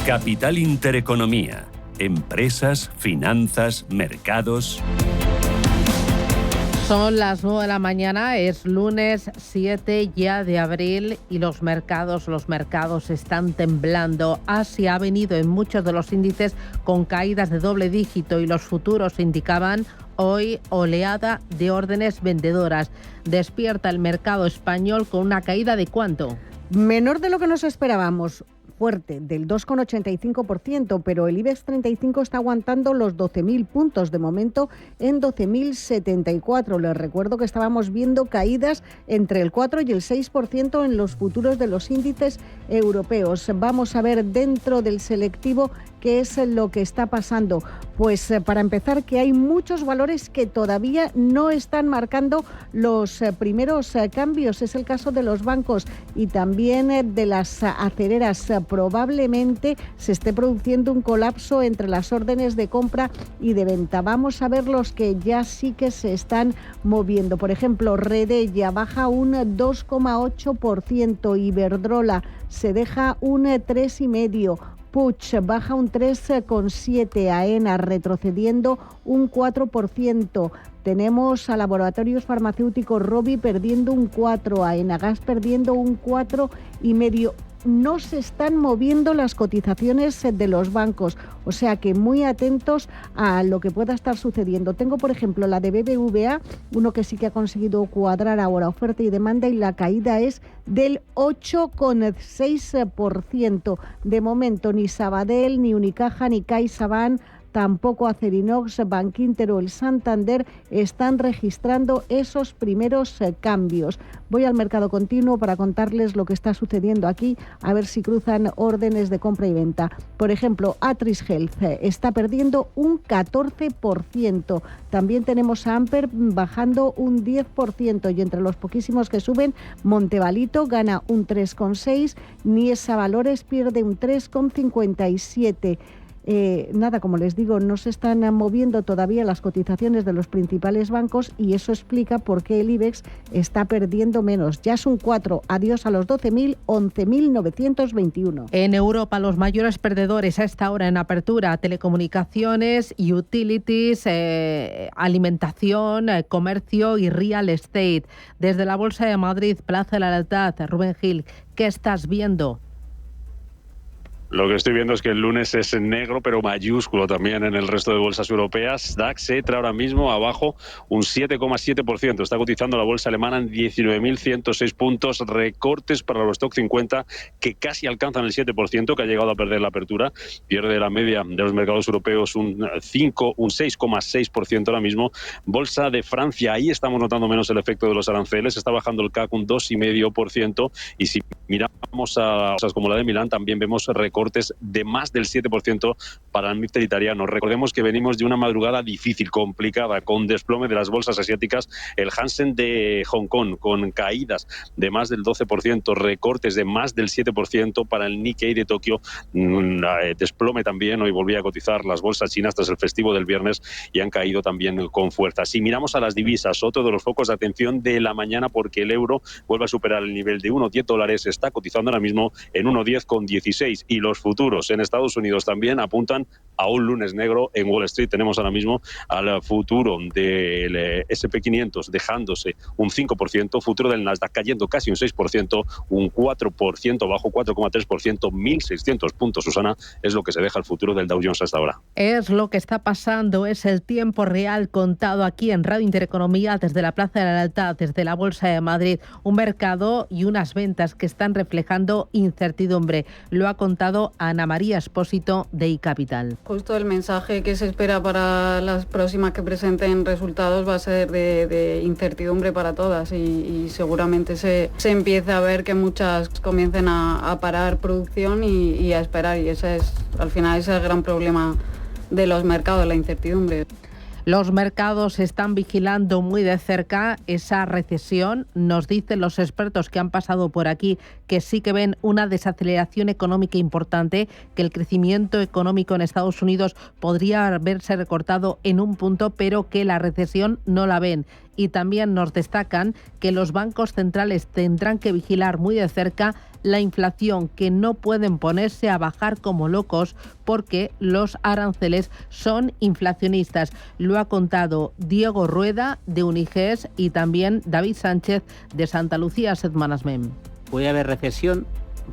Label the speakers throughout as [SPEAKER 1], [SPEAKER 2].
[SPEAKER 1] Capital Intereconomía. Empresas, finanzas, mercados.
[SPEAKER 2] Son las 9 de la mañana, es lunes 7 ya de abril y los mercados están temblando. Asia ha venido en muchos de los índices con caídas de doble dígito y los futuros indicaban hoy oleada de órdenes vendedoras. Despierta el mercado español con una caída de ¿cuánto?
[SPEAKER 3] Menor de lo que nos esperábamos. Fuerte, del 2,85%, pero el IBEX 35 está aguantando los 12.000 puntos, de momento en 12.074. Les recuerdo que estábamos viendo caídas entre el 4 y el 6% en los futuros de los índices europeos. Vamos a ver dentro del selectivo qué es lo que está pasando. Pues para empezar, que hay muchos valores que todavía no están marcando los primeros cambios. Es el caso de los bancos y también de las acereras. Probablemente se esté produciendo un colapso entre las órdenes de compra y de venta. Vamos a ver los que ya sí que se están moviendo. Por ejemplo, Redella baja un 2,8%, Iberdrola se deja un 3,5%, Puig baja un 3,7%, AENA retrocediendo un 4%. Tenemos a Laboratorios Farmacéuticos Rovi perdiendo un 4%, AENA Gas perdiendo un 4,5%. No se están moviendo las cotizaciones de los bancos, o sea que muy atentos a lo que pueda estar sucediendo. Tengo, por ejemplo, la de BBVA, uno que sí que ha conseguido cuadrar ahora oferta y demanda, y la caída es del 8,6%. De momento ni Sabadell, ni Unicaja, ni CaixaBank, tampoco Acerinox, Bankinter o el Santander están registrando esos primeros cambios. Voy al mercado continuo para contarles lo que está sucediendo aquí, a ver si cruzan órdenes de compra y venta. Por ejemplo, Atris Health está perdiendo un 14%. También tenemos a Amper bajando un 10%, y entre los poquísimos que suben, Montevalito gana un 3,6%, Niesa Valores pierde un 3,57%. Nada, como les digo, no se están moviendo todavía las cotizaciones de los principales bancos y eso explica por qué el IBEX está perdiendo menos. Ya es un 4, adiós a los 12.000, 11.921.
[SPEAKER 2] En Europa, los mayores perdedores a esta hora en apertura: telecomunicaciones, utilities, alimentación, comercio y real estate. Desde la Bolsa de Madrid, Plaza de la Lealtad, Rubén Gil, ¿qué estás viendo?
[SPEAKER 4] Lo que estoy viendo es que el lunes es negro, pero mayúsculo también en el resto de bolsas europeas. DAX entra ahora mismo abajo un 7,7%. Está cotizando la bolsa alemana en 19.106 puntos. Recortes para el Stock 50 que casi alcanzan el 7%, que ha llegado a perder la apertura. Pierde la media de los mercados europeos un 6,6% ahora mismo. Bolsa de Francia, ahí estamos notando menos el efecto de los aranceles. Está bajando el CAC un 2,5%. Y si miramos a cosas como la de Milán, también vemos recortes de más del 7% para el MIB italiano. Recordemos que venimos de una madrugada difícil, complicada, con desplome de las bolsas asiáticas. El Hansen de Hong Kong con caídas de más del 12%, recortes de más del 7% para el Nikkei de Tokio. Desplome también, hoy volvía a cotizar las bolsas chinas tras el festivo del viernes y han caído también con fuerza. Si miramos a las divisas, otro de los focos de atención de la mañana, porque el euro vuelve a superar el nivel de $1,10, está cotizando ahora mismo en 1,10,16, y los futuros en Estados Unidos también apuntan a un lunes negro en Wall Street. Tenemos ahora mismo al futuro del S&P 500 dejándose un 5%, futuro del Nasdaq cayendo casi un 6%, un 4% bajo, 4,3%, 1.600 puntos, Susana, es lo que se deja el futuro del Dow Jones hasta ahora.
[SPEAKER 2] Es lo que está pasando, es el tiempo real contado aquí en Radio Intereconomía desde la Plaza de la Lealtad, desde la Bolsa de Madrid. Un mercado y unas ventas que están reflejando incertidumbre. Lo ha contado Ana María Espósito de iCapital.
[SPEAKER 5] Justo el mensaje que se espera para las próximas que presenten resultados va a ser de incertidumbre para todas y seguramente se empieza a ver que muchas comiencen a parar producción y a esperar, y ese es al final ese es el gran problema de los mercados, la incertidumbre.
[SPEAKER 2] Los mercados están vigilando muy de cerca esa recesión. Nos dicen los expertos que han pasado por aquí que sí que ven una desaceleración económica importante, que el crecimiento económico en Estados Unidos podría verse recortado en un punto, pero que la recesión no la ven y también nos destacan que los bancos centrales tendrán que vigilar muy de cerca la inflación, que no pueden ponerse a bajar como locos porque los aranceles son inflacionistas. Lo ha contado Diego Rueda de Uniges y también David Sánchez de Santa Lucía Asset Management.
[SPEAKER 6] Puede haber recesión,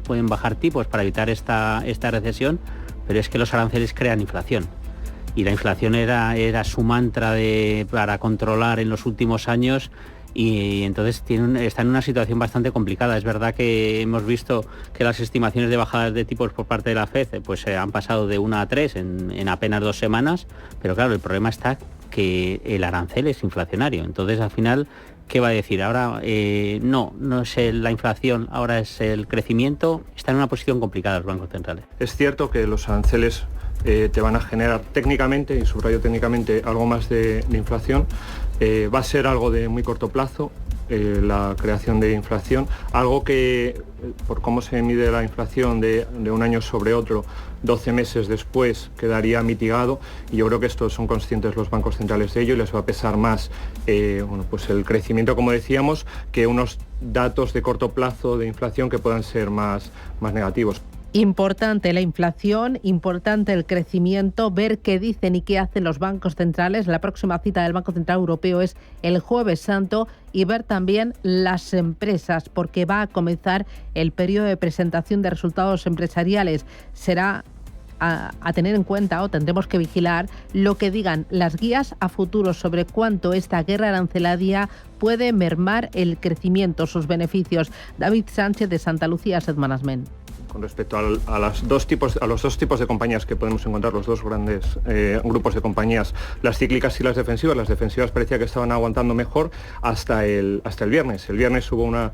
[SPEAKER 6] pueden bajar tipos para evitar esta recesión, pero es que los aranceles crean inflación. Y la inflación era su mantra para controlar en los últimos años, y entonces está en una situación bastante complicada. Es verdad que hemos visto que las estimaciones de bajadas de tipos por parte de la FED pues han pasado de 1 a 3 en apenas 2 semanas, pero claro, el problema está que el arancel es inflacionario. Entonces al final, ¿qué va a decir? Ahora no es la inflación, ahora es el crecimiento. Está en una posición complicada los bancos centrales.
[SPEAKER 7] Es cierto que los aranceles te van a generar técnicamente, y subrayo técnicamente, algo más de inflación. Va a ser algo de muy corto plazo, la creación de inflación, algo que, por cómo se mide la inflación de un año sobre otro, 12 meses después quedaría mitigado, y yo creo que estos son conscientes los bancos centrales de ello, y les va a pesar más pues el crecimiento, como decíamos, que unos datos de corto plazo de inflación que puedan ser más negativos.
[SPEAKER 2] Importante la inflación, importante el crecimiento, ver qué dicen y qué hacen los bancos centrales. La próxima cita del Banco Central Europeo es el Jueves Santo, y ver también las empresas, porque va a comenzar el periodo de presentación de resultados empresariales. Será a tener en cuenta, o tendremos que vigilar lo que digan las guías a futuro sobre cuánto esta guerra arancelaria puede mermar el crecimiento, sus beneficios. David Sánchez de Santa Lucía Asset Management.
[SPEAKER 7] Con respecto a los dos tipos de compañías que podemos encontrar, los dos grandes grupos de compañías, las cíclicas y las defensivas. Las defensivas parecía que estaban aguantando mejor hasta el viernes. El viernes hubo ya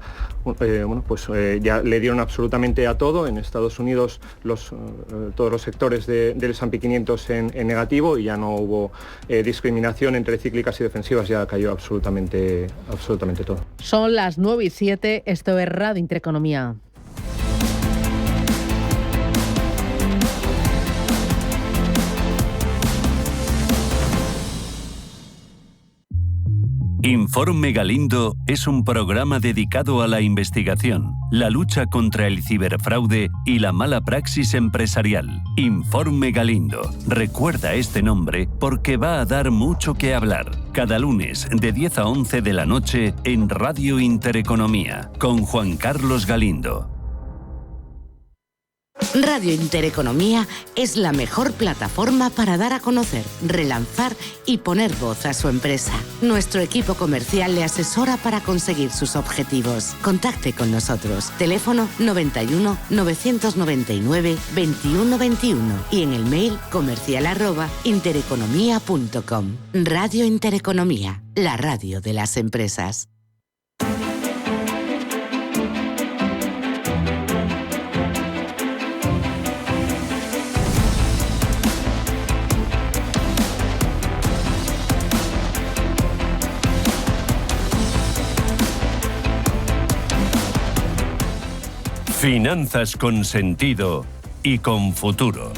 [SPEAKER 7] le dieron absolutamente a todo. En Estados Unidos todos los sectores del S&P 500 en negativo, y ya no hubo discriminación entre cíclicas y defensivas, ya cayó absolutamente todo.
[SPEAKER 2] Son las 9:07, esto es Radio Intereconomía.
[SPEAKER 1] Informe Galindo es un programa dedicado a la investigación, la lucha contra el ciberfraude y la mala praxis empresarial. Informe Galindo. Recuerda este nombre porque va a dar mucho que hablar. Cada lunes de 10 a 11 de la noche en Radio Intereconomía con Juan Carlos Galindo.
[SPEAKER 8] Radio Intereconomía es la mejor plataforma para dar a conocer, relanzar y poner voz a su empresa. Nuestro equipo comercial le asesora para conseguir sus objetivos. Contacte con nosotros. Teléfono 91 999 21 21 y en el mail comercial@intereconomia.com. Radio Intereconomía, la radio de las empresas.
[SPEAKER 1] Finanzas con sentido y con futuro.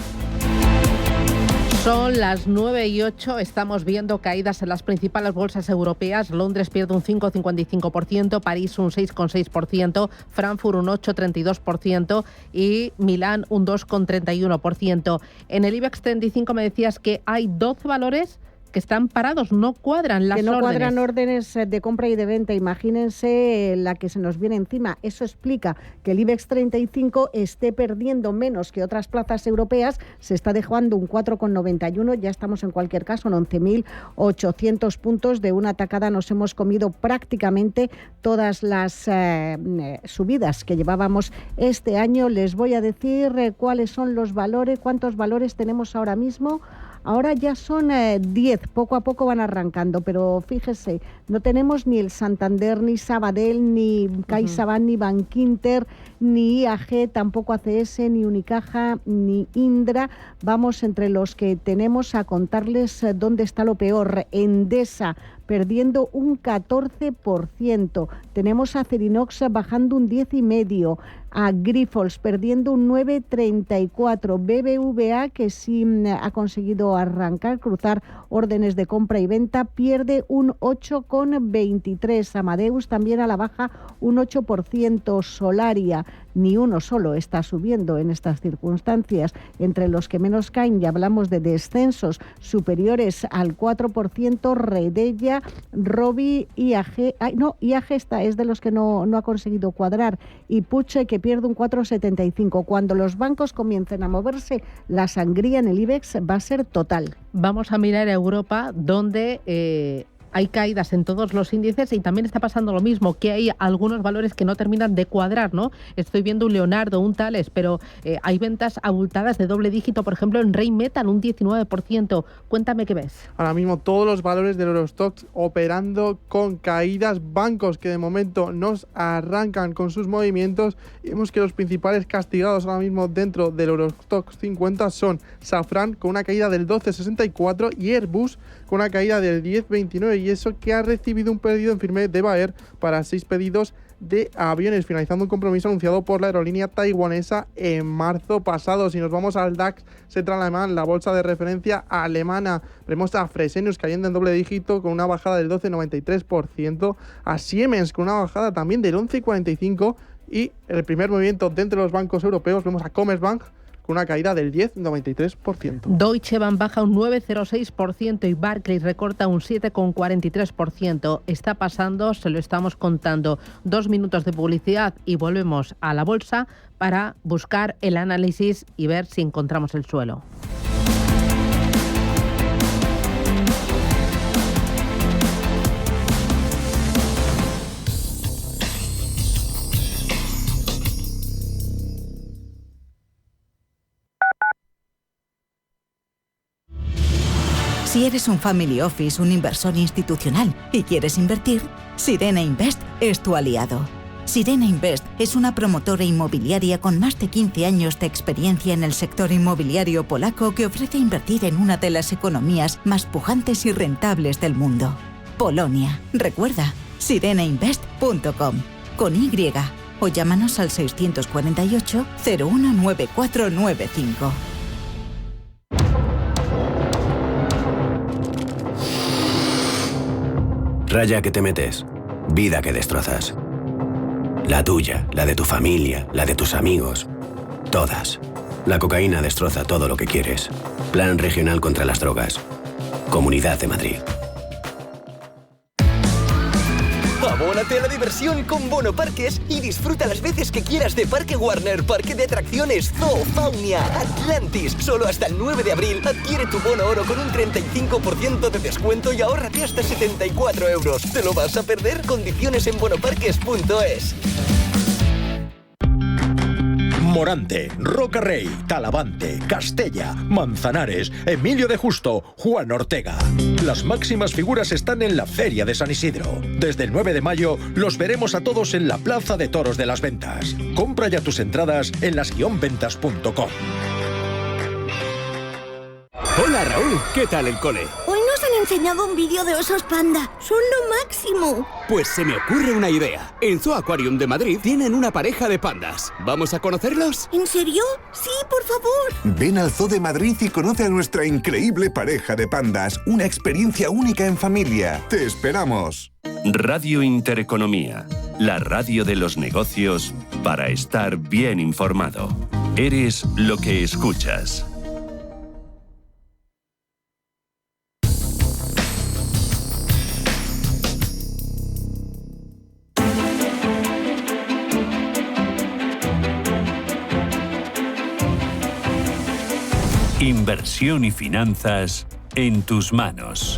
[SPEAKER 2] Son las 9:08, estamos viendo caídas en las principales bolsas europeas. Londres pierde un 5,55%, París un 6,6%, Frankfurt un 8,32% y Milán un 2,31%. En el IBEX 35 me decías que hay 12 valores que están parados, no cuadran las órdenes.
[SPEAKER 3] Que no cuadran órdenes de compra y de venta. Imagínense la que se nos viene encima. Eso explica que el IBEX 35 esté perdiendo menos que otras plazas europeas. Se está dejando un 4,91. Ya estamos en cualquier caso en 11.800 puntos. De una tacada nos hemos comido prácticamente todas las subidas que llevábamos este año. Les voy a decir cuáles son los valores, cuántos valores tenemos ahora mismo. Ahora ya son 10, poco a poco van arrancando, pero fíjese, no tenemos ni el Santander, ni Sabadell, ni CaixaBank, ni Bankinter, ni IAG, tampoco ACS, ni Unicaja, ni Indra. Vamos entre los que tenemos a contarles dónde está lo peor. Endesa perdiendo un 14%. Tenemos a Acerinox bajando un 10,5%. A Grifols perdiendo un 9,34%. BBVA, que sí ha conseguido cruzar órdenes de compra y venta, pierde un 8,23%. Amadeus también a la baja un 8%. Solaria, ni uno solo está subiendo en estas circunstancias. Entre los que menos caen, ya hablamos de descensos superiores al 4%, Redella, Robi, IAG. IAG es de los que no ha conseguido cuadrar. Y Puche, que pierde un 4,75%. Cuando los bancos comiencen a moverse, la sangría en el IBEX va a ser total.
[SPEAKER 2] Vamos a mirar a Europa, donde hay caídas en todos los índices y también está pasando lo mismo, que hay algunos valores que no terminan de cuadrar, ¿no? Estoy viendo un Leonardo, un Thales, pero hay ventas abultadas de doble dígito, por ejemplo, en Rheinmetall, un 19%. Cuéntame qué ves.
[SPEAKER 9] Ahora mismo todos los valores del Eurostoxx operando con caídas, bancos que de momento nos arrancan con sus movimientos. Y vemos que los principales castigados ahora mismo dentro del Eurostoxx 50 son Safran, con una caída del 12,64, y Airbus, con una caída del 10,29, y eso que ha recibido un pedido en firme de Baer para 6 pedidos de aviones, finalizando un compromiso anunciado por la aerolínea taiwanesa en marzo pasado. Si nos vamos al DAX Central Alemán, la bolsa de referencia alemana, vemos a Fresenius cayendo en doble dígito con una bajada del 12,93%, a Siemens con una bajada también del 11,45%, y el primer movimiento dentro de los bancos europeos vemos a Commerzbank con una caída del 10,93%.
[SPEAKER 2] Deutsche Bank baja un 9,06% y Barclays recorta un 7,43%. Está pasando, se lo estamos contando. 2 minutos de publicidad y volvemos a la bolsa para buscar el análisis y ver si encontramos el suelo.
[SPEAKER 10] Si eres un family office, un inversor institucional y quieres invertir, Sirena Invest es tu aliado. Sirena Invest es una promotora inmobiliaria con más de 15 años de experiencia en el sector inmobiliario polaco que ofrece invertir en una de las economías más pujantes y rentables del mundo. Polonia. Recuerda, sirenainvest.com con Y o llámanos al 648 019495.
[SPEAKER 11] Raya que te metes, vida que destrozas. La tuya, la de tu familia, la de tus amigos. Todas. La cocaína destroza todo lo que quieres. Plan Regional contra las Drogas. Comunidad de Madrid.
[SPEAKER 12] Abónate a la diversión con Bono Parques y disfruta las veces que quieras de Parque Warner, Parque de Atracciones, Zoo, Faunia, Atlantis. Solo hasta el 9 de abril adquiere tu bono oro con un 35% de descuento y ahórrate hasta 74 euros. ¿Te lo vas a perder? Condiciones en bonoparques.es.
[SPEAKER 13] Morante, Rocarrey, Talavante, Castella, Manzanares, Emilio de Justo, Juan Ortega. Las máximas figuras están en la Feria de San Isidro. Desde el 9 de mayo los veremos a todos en la Plaza de Toros de las Ventas. Compra ya tus entradas en las-ventas.com.
[SPEAKER 14] Hola Raúl, ¿qué tal el cole?
[SPEAKER 15] Hoy nos han enseñado un vídeo de osos panda. ¡Son lo máximo!
[SPEAKER 14] Pues se me ocurre una idea. En Zoo Aquarium de Madrid tienen una pareja de pandas. ¿Vamos a conocerlos?
[SPEAKER 15] ¿En serio? Sí, por favor.
[SPEAKER 16] Ven al Zoo de Madrid y conoce a nuestra increíble pareja de pandas. Una experiencia única en familia. ¡Te esperamos!
[SPEAKER 1] Radio Intereconomía, la radio de los negocios para estar bien informado. Eres lo que escuchas. Inversión y finanzas en tus manos.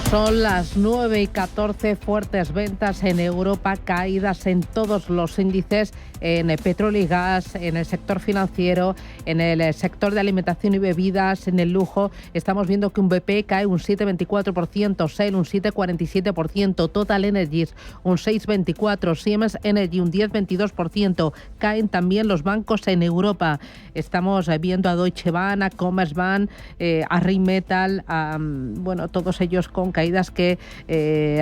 [SPEAKER 2] Son las 9:14, fuertes ventas en Europa, caídas en todos los índices, en petróleo y gas, en el sector financiero, en el sector de alimentación y bebidas, en el lujo. Estamos viendo que un BP cae un 7,24%, Shell un 7,47%, Total Energies un 6,24%, Siemens Energy un 10,22%. Caen también los bancos en Europa. Estamos viendo a Deutsche Bank, a Commerzbank, a Rheinmetall, bueno, todos ellos con caídas que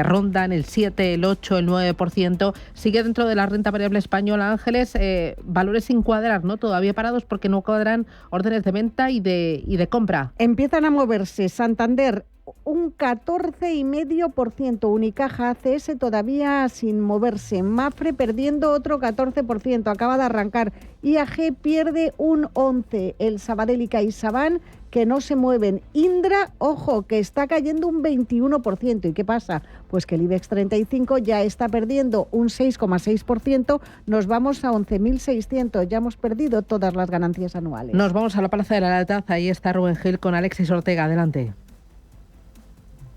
[SPEAKER 2] rondan el 7, el 8, el 9%. Sigue dentro de la renta variable española, Ángeles, valores sin cuadrar, ¿no? Todavía parados porque no cuadran órdenes de venta y de compra.
[SPEAKER 3] Empiezan a moverse. Santander, un 14,5%. Unicaja, ACS todavía sin moverse. Mafre perdiendo otro 14%. Acaba de arrancar. IAG pierde un 11%. El Sabadell y CaixaBank que no se mueven. Indra, ojo, que está cayendo un 21%. ¿Y qué pasa? Pues que el IBEX 35 ya está perdiendo un 6,6%. Nos vamos a 11.600. Ya hemos perdido todas las ganancias anuales.
[SPEAKER 2] Nos vamos a la Plaza de la Lealtad. Ahí está Rubén Gil con Alexis Ortega. Adelante.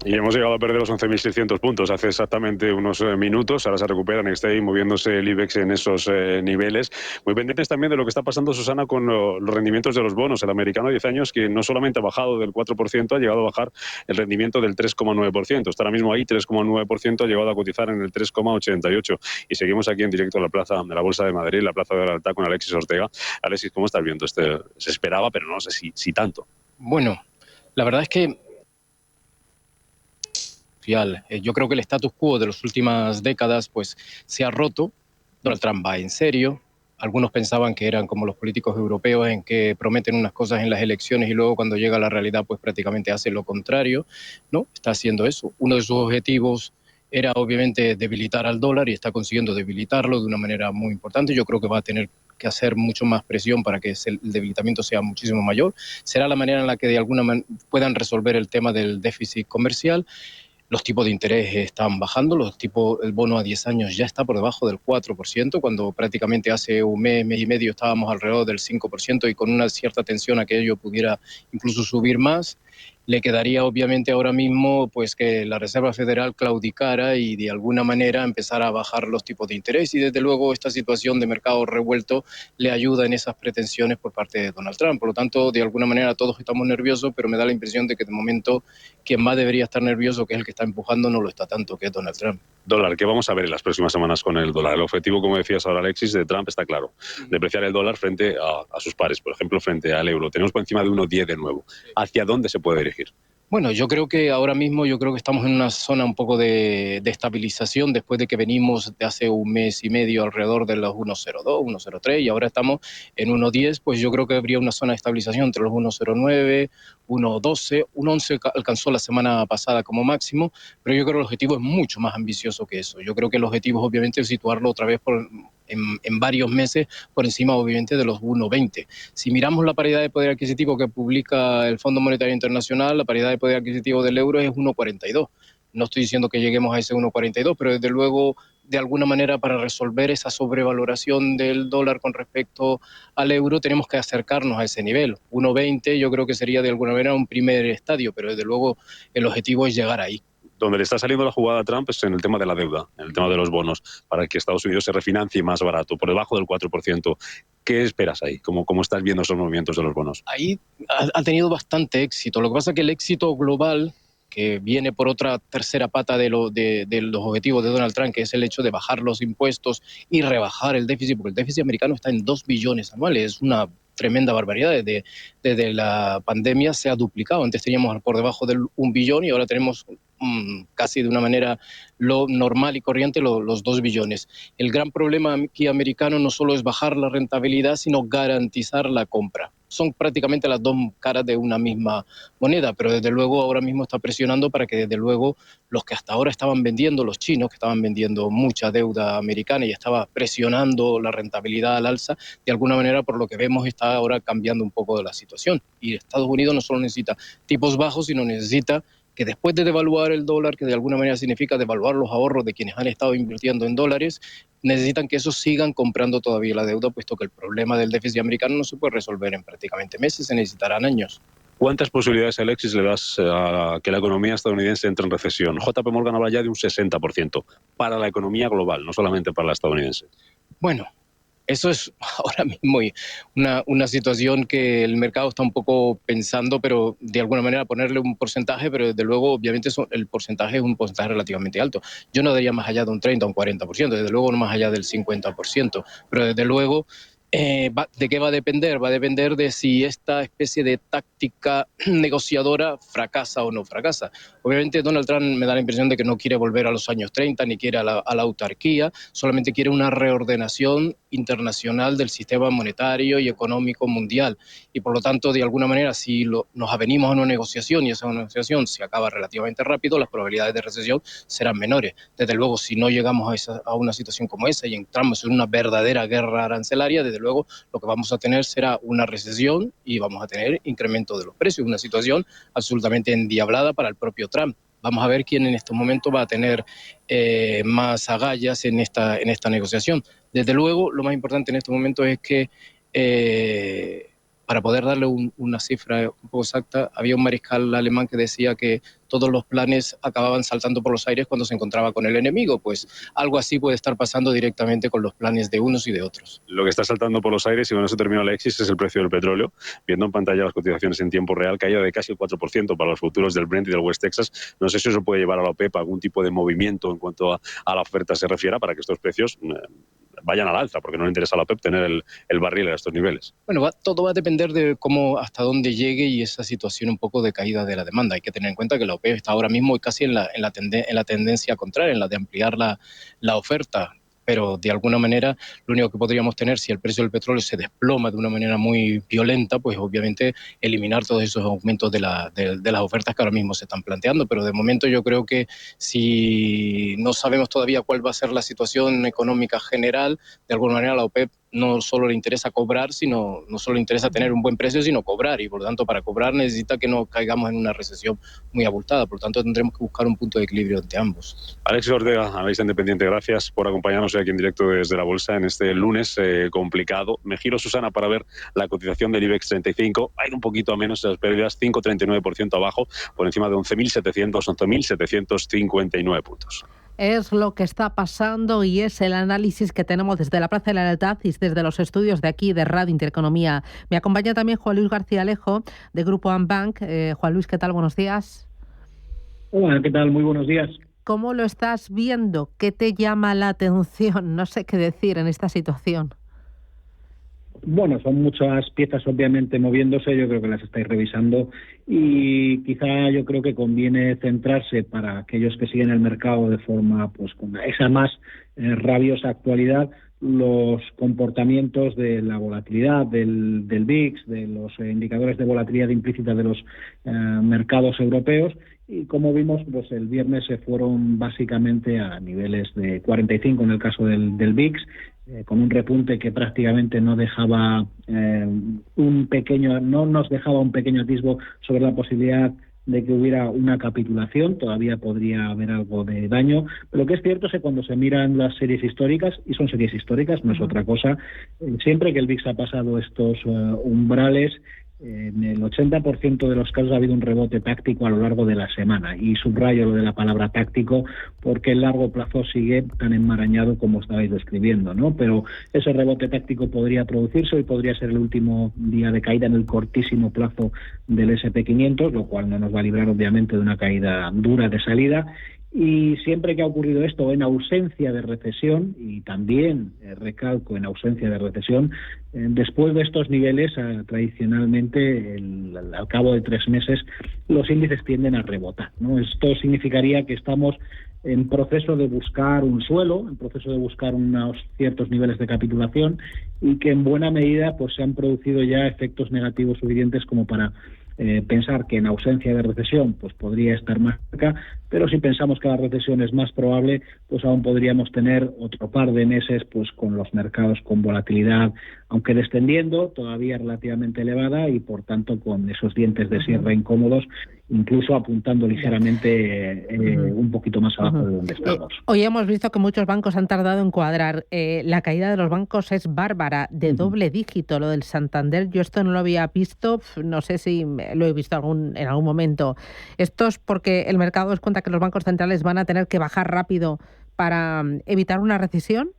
[SPEAKER 4] Y hemos llegado a perder los 11.600 puntos hace exactamente unos minutos. Ahora se recuperan, está ahí moviéndose el IBEX en esos niveles. Muy pendientes también de lo que está pasando, Susana, con los rendimientos de los bonos. El americano a 10 años, que no solamente ha bajado del 4%, ha llegado a bajar el rendimiento del 3,9%. Está ahora mismo ahí, 3,9%, ha llegado a cotizar en el 3,88%. Y seguimos aquí en directo en la plaza de la Bolsa de Madrid, la Plaza de la Lealtad, con Alexis Ortega. Alexis, ¿cómo estás viendo? Se esperaba, pero no sé si tanto.
[SPEAKER 17] Bueno, la verdad es que yo creo que el status quo de las últimas décadas pues se ha roto. Donald Trump va en serio. Algunos pensaban que eran como los políticos europeos en que prometen unas cosas en las elecciones y luego cuando llega a la realidad pues prácticamente hace lo contrario. No, está haciendo eso. Uno de sus objetivos era obviamente debilitar al dólar y está consiguiendo debilitarlo de una manera muy importante. Yo creo que va a tener que hacer mucho más presión para que el debilitamiento sea muchísimo mayor. Será la manera en la que de alguna manera puedan resolver el tema del déficit comercial. Los tipos de interés están bajando, el bono a 10 años ya está por debajo del 4%, cuando prácticamente hace un mes y medio estábamos alrededor del 5% y con una cierta tensión a que ello pudiera incluso subir más. Le quedaría obviamente ahora mismo pues que la Reserva Federal claudicara y de alguna manera empezara a bajar los tipos de interés y desde luego esta situación de mercado revuelto le ayuda en esas pretensiones por parte de Donald Trump. Por lo tanto, de alguna manera todos estamos nerviosos, pero me da la impresión de que de momento quien más debería estar nervioso, que es el que está empujando, no lo está tanto, que es Donald Trump.
[SPEAKER 4] Dólar, ¿qué vamos a ver en las próximas semanas con el dólar? El objetivo, como decías ahora, Alexis, de Trump está claro: depreciar el dólar frente a sus pares, por ejemplo, frente al euro. Tenemos por encima de 1,10 de nuevo. ¿Hacia dónde se puede dirigir?
[SPEAKER 17] Bueno, yo creo que ahora mismo estamos en una zona un poco de estabilización después de que venimos de hace un mes y medio alrededor de los 1,02, 1,03 y ahora estamos en 1,10, pues yo creo que habría una zona de estabilización entre los 1,09, 1,12, 1,11 alcanzó la semana pasada como máximo, pero yo creo que el objetivo es mucho más ambicioso que eso. Yo creo que el objetivo es obviamente situarlo otra vez en varios meses por encima obviamente de los 1,20. Si miramos la paridad de poder adquisitivo que publica el Fondo Monetario Internacional, la paridad de poder adquisitivo del euro es 1,42. No estoy diciendo que lleguemos a ese 1,42, pero desde luego de alguna manera para resolver esa sobrevaloración del dólar con respecto al euro tenemos que acercarnos a ese nivel. 1,20 yo creo que sería de alguna manera un primer estadio, pero desde luego el objetivo es llegar ahí.
[SPEAKER 4] Donde le está saliendo la jugada a Trump es en el tema de la deuda, en el tema de los bonos, para que Estados Unidos se refinancie más barato, por debajo del 4%. ¿Qué esperas ahí? ¿Cómo estás viendo esos movimientos de los bonos?
[SPEAKER 17] Ahí ha tenido bastante éxito. Lo que pasa es que el éxito global, que viene por otra tercera pata de los objetivos de Donald Trump, que es el hecho de bajar los impuestos y rebajar el déficit, porque el déficit americano está en 2 billones anuales, es una tremenda barbaridad. Desde la pandemia se ha duplicado. Antes teníamos por debajo del 1 billón y ahora tenemos casi de una manera lo normal y corriente los 2 billones. El gran problema aquí americano no solo es bajar la rentabilidad, sino garantizar la compra. Son prácticamente las dos caras de una misma moneda, pero desde luego ahora mismo está presionando para que desde luego los que hasta ahora estaban vendiendo, los chinos que estaban vendiendo mucha deuda americana y estaba presionando la rentabilidad al alza, de alguna manera por lo que vemos está ahora cambiando un poco de la situación. Y Estados Unidos no solo necesita tipos bajos, sino necesita que después de devaluar el dólar, que de alguna manera significa devaluar los ahorros de quienes han estado invirtiendo en dólares, necesitan que esos sigan comprando todavía la deuda, puesto que el problema del déficit americano no se puede resolver en prácticamente meses, se necesitarán años.
[SPEAKER 4] ¿Cuántas posibilidades, Alexis, le das a que la economía estadounidense entre en recesión? JP Morgan habla ya de un 60% para la economía global, no solamente para la estadounidense.
[SPEAKER 17] Bueno, eso es ahora mismo una situación que el mercado está un poco pensando, pero de alguna manera ponerle un porcentaje, pero desde luego, obviamente, el porcentaje es un porcentaje relativamente alto. Yo no daría más allá de un 30 o un 40%, desde luego no más allá del 50%, pero desde luego, ¿de qué va a depender? Va a depender de si esta especie de táctica negociadora fracasa o no fracasa. Obviamente Donald Trump me da la impresión de que no quiere volver a los años 30 ni quiere a la autarquía, solamente quiere una reordenación internacional del sistema monetario y económico mundial. Y por lo tanto, de alguna manera, si nos avenimos a una negociación y esa negociación se acaba relativamente rápido, las probabilidades de recesión serán menores. Desde luego, si no llegamos a una situación como esa y entramos en una verdadera guerra arancelaria, desde luego lo que vamos a tener será una recesión y vamos a tener incremento de los precios, una situación absolutamente endiablada para el propio Trump. Vamos a ver quién en estos momentos va a tener más agallas en esta negociación. Desde luego, lo más importante en estos momentos es que, para poder darle una cifra un poco exacta, había un mariscal alemán que decía que todos los planes acababan saltando por los aires cuando se encontraba con el enemigo. Pues algo así puede estar pasando directamente con los planes de unos y de otros.
[SPEAKER 4] Lo que está saltando por los aires, y con eso termina Alexis, es el precio del petróleo. Viendo en pantalla las cotizaciones en tiempo real, caída de casi el 4% para los futuros del Brent y del West Texas. No sé si eso puede llevar a la OPEP a algún tipo de movimiento en cuanto a la oferta se refiera, para que estos precios vayan al alza, porque no le interesa a la OPEP tener el barril a estos niveles.
[SPEAKER 17] Bueno, todo va a depender de hasta dónde llegue y esa situación un poco de caída de la demanda. Hay que tener en cuenta que la OPEP está ahora mismo casi en la tendencia contraria, en la de ampliar la oferta. Pero de alguna manera lo único que podríamos tener, si el precio del petróleo se desploma de una manera muy violenta, pues obviamente eliminar todos esos aumentos de las ofertas que ahora mismo se están planteando. Pero de momento yo creo que si no sabemos todavía cuál va a ser la situación económica general, de alguna manera a la OPEP no solo le interesa cobrar, no solo le interesa tener un buen precio, sino cobrar. Y por lo tanto, para cobrar necesita que no caigamos en una recesión muy abultada. Por lo tanto, tendremos que buscar un punto de equilibrio entre ambos.
[SPEAKER 4] Alexis Ortega, analista independiente, gracias por acompañarnos aquí en directo desde la Bolsa en este lunes complicado. Me giro, Susana, para ver la cotización del IBEX 35. Ha ido un poquito a menos las pérdidas, 5,39% abajo, por encima de 11.759 puntos.
[SPEAKER 2] Es lo que está pasando y es el análisis que tenemos desde la Plaza de la Lealtad y desde los estudios de aquí de Radio Intereconomía. Me acompaña también Juan Luis García Alejo, de Grupo Ambank. Juan Luis, ¿qué tal? Buenos días.
[SPEAKER 18] Hola, ¿qué tal? Muy buenos días.
[SPEAKER 2] ¿Cómo lo estás viendo? ¿Qué te llama la atención? No sé qué decir en esta situación.
[SPEAKER 18] Bueno, son muchas piezas obviamente moviéndose, yo creo que las estáis revisando y quizá yo creo que conviene centrarse para aquellos que siguen el mercado de forma pues con esa más rabiosa actualidad, los comportamientos de la volatilidad del VIX, de los indicadores de volatilidad implícita de los mercados europeos. Y como vimos, pues el viernes se fueron básicamente a niveles de 45 en el caso del VIX, con un repunte que prácticamente no dejaba no nos dejaba un pequeño atisbo sobre la posibilidad de que hubiera una capitulación. Todavía podría haber algo de daño, pero lo que es cierto es que cuando se miran las series históricas, y son series históricas, no es otra cosa, siempre que el VIX ha pasado estos umbrales, en el 80% de los casos ha habido un rebote táctico a lo largo de la semana, y subrayo lo de la palabra táctico porque el largo plazo sigue tan enmarañado como estabais describiendo, ¿no? Pero ese rebote táctico podría producirse y podría ser el último día de caída en el cortísimo plazo del S&P 500, lo cual no nos va a librar obviamente de una caída dura de salida. Y siempre que ha ocurrido esto en ausencia de recesión, y también recalco en ausencia de recesión, después de estos niveles tradicionalmente al cabo de 3 meses los índices tienden a rebotar, ¿no? Esto significaría que estamos en proceso de buscar un suelo, en proceso de buscar unos ciertos niveles de capitulación, y que en buena medida pues se han producido ya efectos negativos suficientes como para pensar que en ausencia de recesión pues podría estar más cerca, pero si pensamos que la recesión es más probable, pues aún podríamos tener otro par de meses pues con los mercados con volatilidad, aunque descendiendo, todavía relativamente elevada, y por tanto con esos dientes de sierra incómodos, incluso apuntando ligeramente un poquito más abajo de donde estamos.
[SPEAKER 2] Hoy hemos visto que muchos bancos han tardado en cuadrar. La caída de los bancos es bárbara, de doble dígito. Lo del Santander, yo esto no lo había visto, no sé si lo he visto en algún momento. Esto es porque el mercado es cuenta que los bancos centrales van a tener que bajar rápido para evitar una recesión.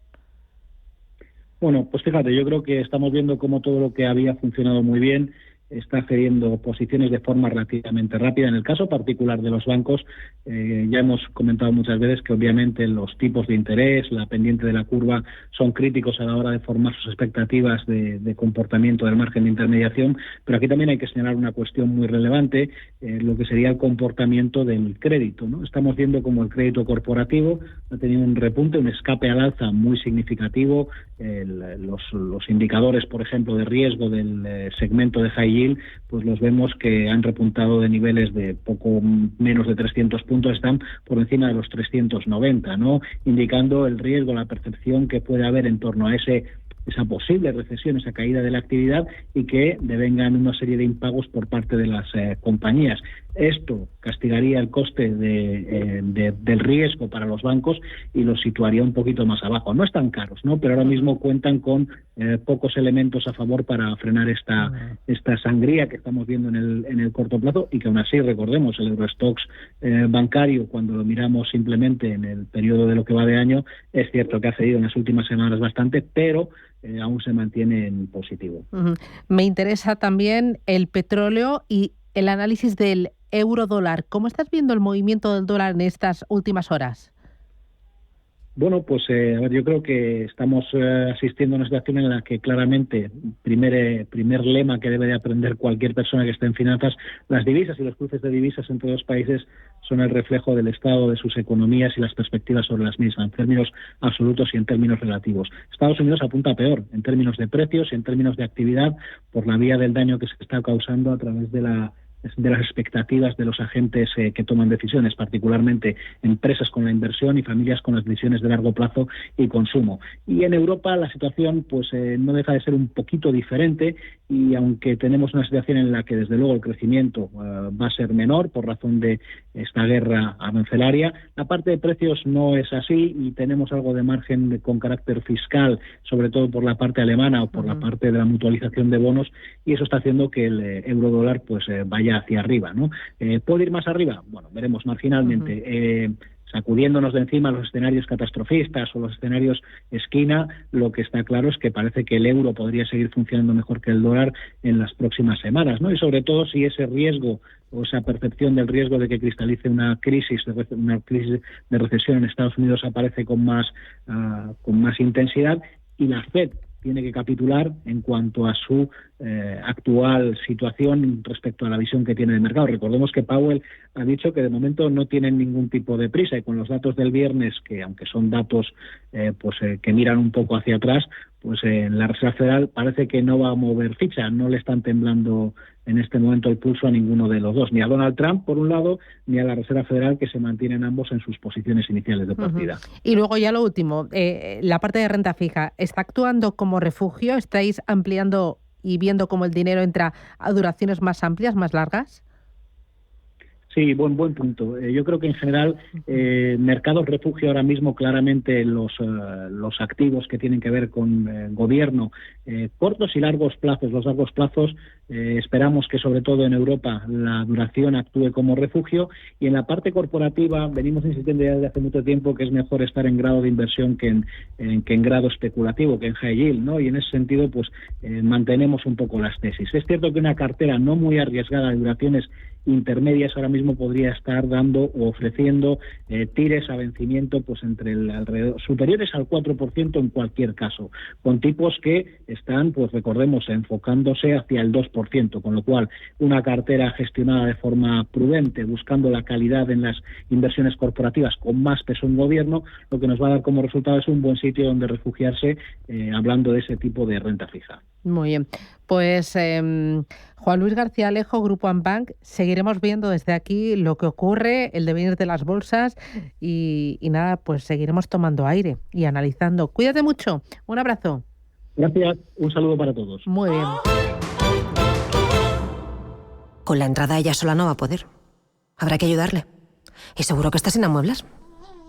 [SPEAKER 18] Bueno, pues fíjate, yo creo que estamos viendo cómo todo lo que había funcionado muy bien está cediendo posiciones de forma relativamente rápida. En el caso particular de los bancos, ya hemos comentado muchas veces que obviamente los tipos de interés, la pendiente de la curva, son críticos a la hora de formar sus expectativas de comportamiento del margen de intermediación, pero aquí también hay que señalar una cuestión muy relevante, lo que sería el comportamiento del crédito, ¿no? Estamos viendo como el crédito corporativo ha tenido un repunte, un escape al alza muy significativo. Los indicadores, por ejemplo, de riesgo del segmento de high yield, pues los vemos que han repuntado de niveles de poco menos de 300 puntos, están por encima de los 390, ¿no? Indicando el riesgo, la percepción que puede haber en torno a esa posible recesión, esa caída de la actividad y que devengan una serie de impagos por parte de las compañías. Esto castigaría el coste del riesgo para los bancos y los situaría un poquito más abajo. No están caros, ¿no? Pero ahora mismo cuentan con pocos elementos a favor para frenar esta sangría que estamos viendo en el corto plazo y que aún así, recordemos, el Eurostoxx bancario, cuando lo miramos simplemente en el periodo de lo que va de año, es cierto que ha cedido en las últimas semanas bastante, pero aún se mantiene en positivo.
[SPEAKER 2] Me interesa también el petróleo y el análisis del euro-dólar. ¿Cómo estás viendo el movimiento del dólar en estas últimas horas?
[SPEAKER 18] Bueno, pues yo creo que estamos asistiendo a una situación en la que claramente, primer lema que debe de aprender cualquier persona que esté en finanzas, las divisas y los cruces de divisas entre los países son el reflejo del estado de sus economías y las perspectivas sobre las mismas, en términos absolutos y en términos relativos. Estados Unidos apunta peor en términos de precios y en términos de actividad por la vía del daño que se está causando a través de las expectativas de los agentes que toman decisiones, particularmente empresas con la inversión y familias con las decisiones de largo plazo y consumo. Y en Europa la situación pues no deja de ser un poquito diferente, y aunque tenemos una situación en la que desde luego el crecimiento va a ser menor por razón de esta guerra arancelaria, la parte de precios no es así y tenemos algo de margen con carácter fiscal, sobre todo por la parte alemana o por la parte de la mutualización de bonos, y eso está haciendo que el euro-dólar pues vaya hacia arriba, ¿no? ¿Puede ir más arriba? Bueno, veremos marginalmente. Sacudiéndonos de encima los escenarios catastrofistas o los escenarios esquina, lo que está claro es que parece que el euro podría seguir funcionando mejor que el dólar en las próximas semanas, ¿no? Y sobre todo si ese riesgo o esa percepción del riesgo de que cristalice una crisis de recesión en Estados Unidos aparece con más intensidad, y la Fed tiene que capitular en cuanto a su actual situación respecto a la visión que tiene de mercado. Recordemos que Powell ha dicho que de momento no tienen ningún tipo de prisa, y con los datos del viernes, que aunque son datos que miran un poco hacia atrás, pues la Reserva Federal parece que no va a mover ficha, no le están temblando en este momento el pulso a ninguno de los dos, ni a Donald Trump por un lado, ni a la Reserva Federal, que se mantienen ambos en sus posiciones iniciales de partida.
[SPEAKER 2] Y luego ya lo último, la parte de renta fija, ¿está actuando como refugio? ¿Estáis ampliando y viendo cómo el dinero entra a duraciones más amplias, más largas?
[SPEAKER 18] Sí, buen punto. Yo creo que en general mercados refugio ahora mismo claramente los activos que tienen que ver con gobierno, cortos y largos plazos. Los largos plazos esperamos que sobre todo en Europa la duración actúe como refugio, y en la parte corporativa venimos insistiendo ya desde hace mucho tiempo que es mejor estar en grado de inversión que en grado especulativo, que en high yield, ¿no? Y en ese sentido pues mantenemos un poco las tesis. Es cierto que una cartera no muy arriesgada de duraciones intermedias ahora mismo podría estar dando o ofreciendo tires a vencimiento pues entre alrededor superiores al 4% en cualquier caso, con tipos que están, pues recordemos, enfocándose hacia el 2%, con lo cual una cartera gestionada de forma prudente, buscando la calidad en las inversiones corporativas con más peso en gobierno, lo que nos va a dar como resultado es un buen sitio donde refugiarse, hablando de ese tipo de renta fija.
[SPEAKER 2] Muy bien, pues Juan Luis García Alejo, Grupo Ambank, seguiremos viendo desde aquí lo que ocurre, el devenir de las bolsas y nada, pues seguiremos tomando aire y analizando. Cuídate mucho, un abrazo.
[SPEAKER 18] Gracias, un saludo para todos.
[SPEAKER 2] Muy bien.
[SPEAKER 19] Con la entrada ella sola no va a poder. Habrá que ayudarle. Y seguro que está sin amueblas.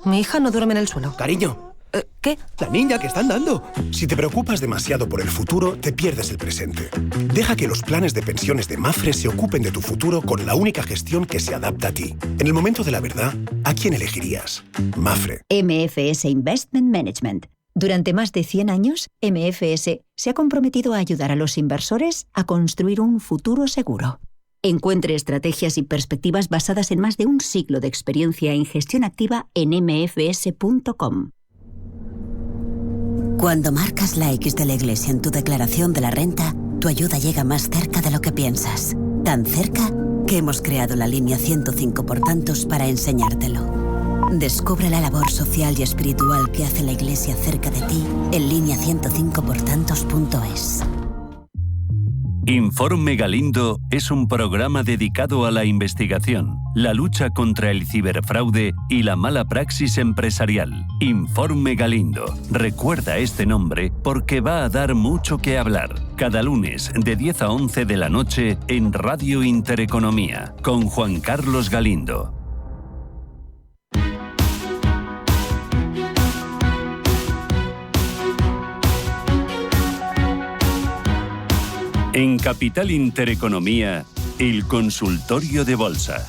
[SPEAKER 19] Mi hija no duerme en el suelo.
[SPEAKER 20] Cariño.
[SPEAKER 19] ¿Qué?
[SPEAKER 20] La niña que está andando. Si te preocupas demasiado por el futuro, te pierdes el presente. Deja que los planes de pensiones de Mapfre se ocupen de tu futuro con la única gestión que se adapta a ti. En el momento de la verdad, ¿a quién elegirías? Mapfre.
[SPEAKER 21] MFS Investment Management. Durante más de 100 años, MFS se ha comprometido a ayudar a los inversores a construir un futuro seguro. Encuentre estrategias y perspectivas basadas en más de un siglo de experiencia en gestión activa en mfs.com. Cuando marcas la X de la Iglesia en tu declaración de la renta, tu ayuda llega más cerca de lo que piensas. Tan cerca que hemos creado la línea 105 por tantos para enseñártelo. Descubre la labor social y espiritual que hace la Iglesia cerca de ti en línea105portantos.es.
[SPEAKER 1] Informe Galindo es un programa dedicado a la investigación, la lucha contra el ciberfraude y la mala praxis empresarial. Informe Galindo. Recuerda este nombre porque va a dar mucho que hablar. Cada lunes de 10 a 11 de la noche en Radio Intereconomía con Juan Carlos Galindo. En Capital Intereconomía, el consultorio de bolsa.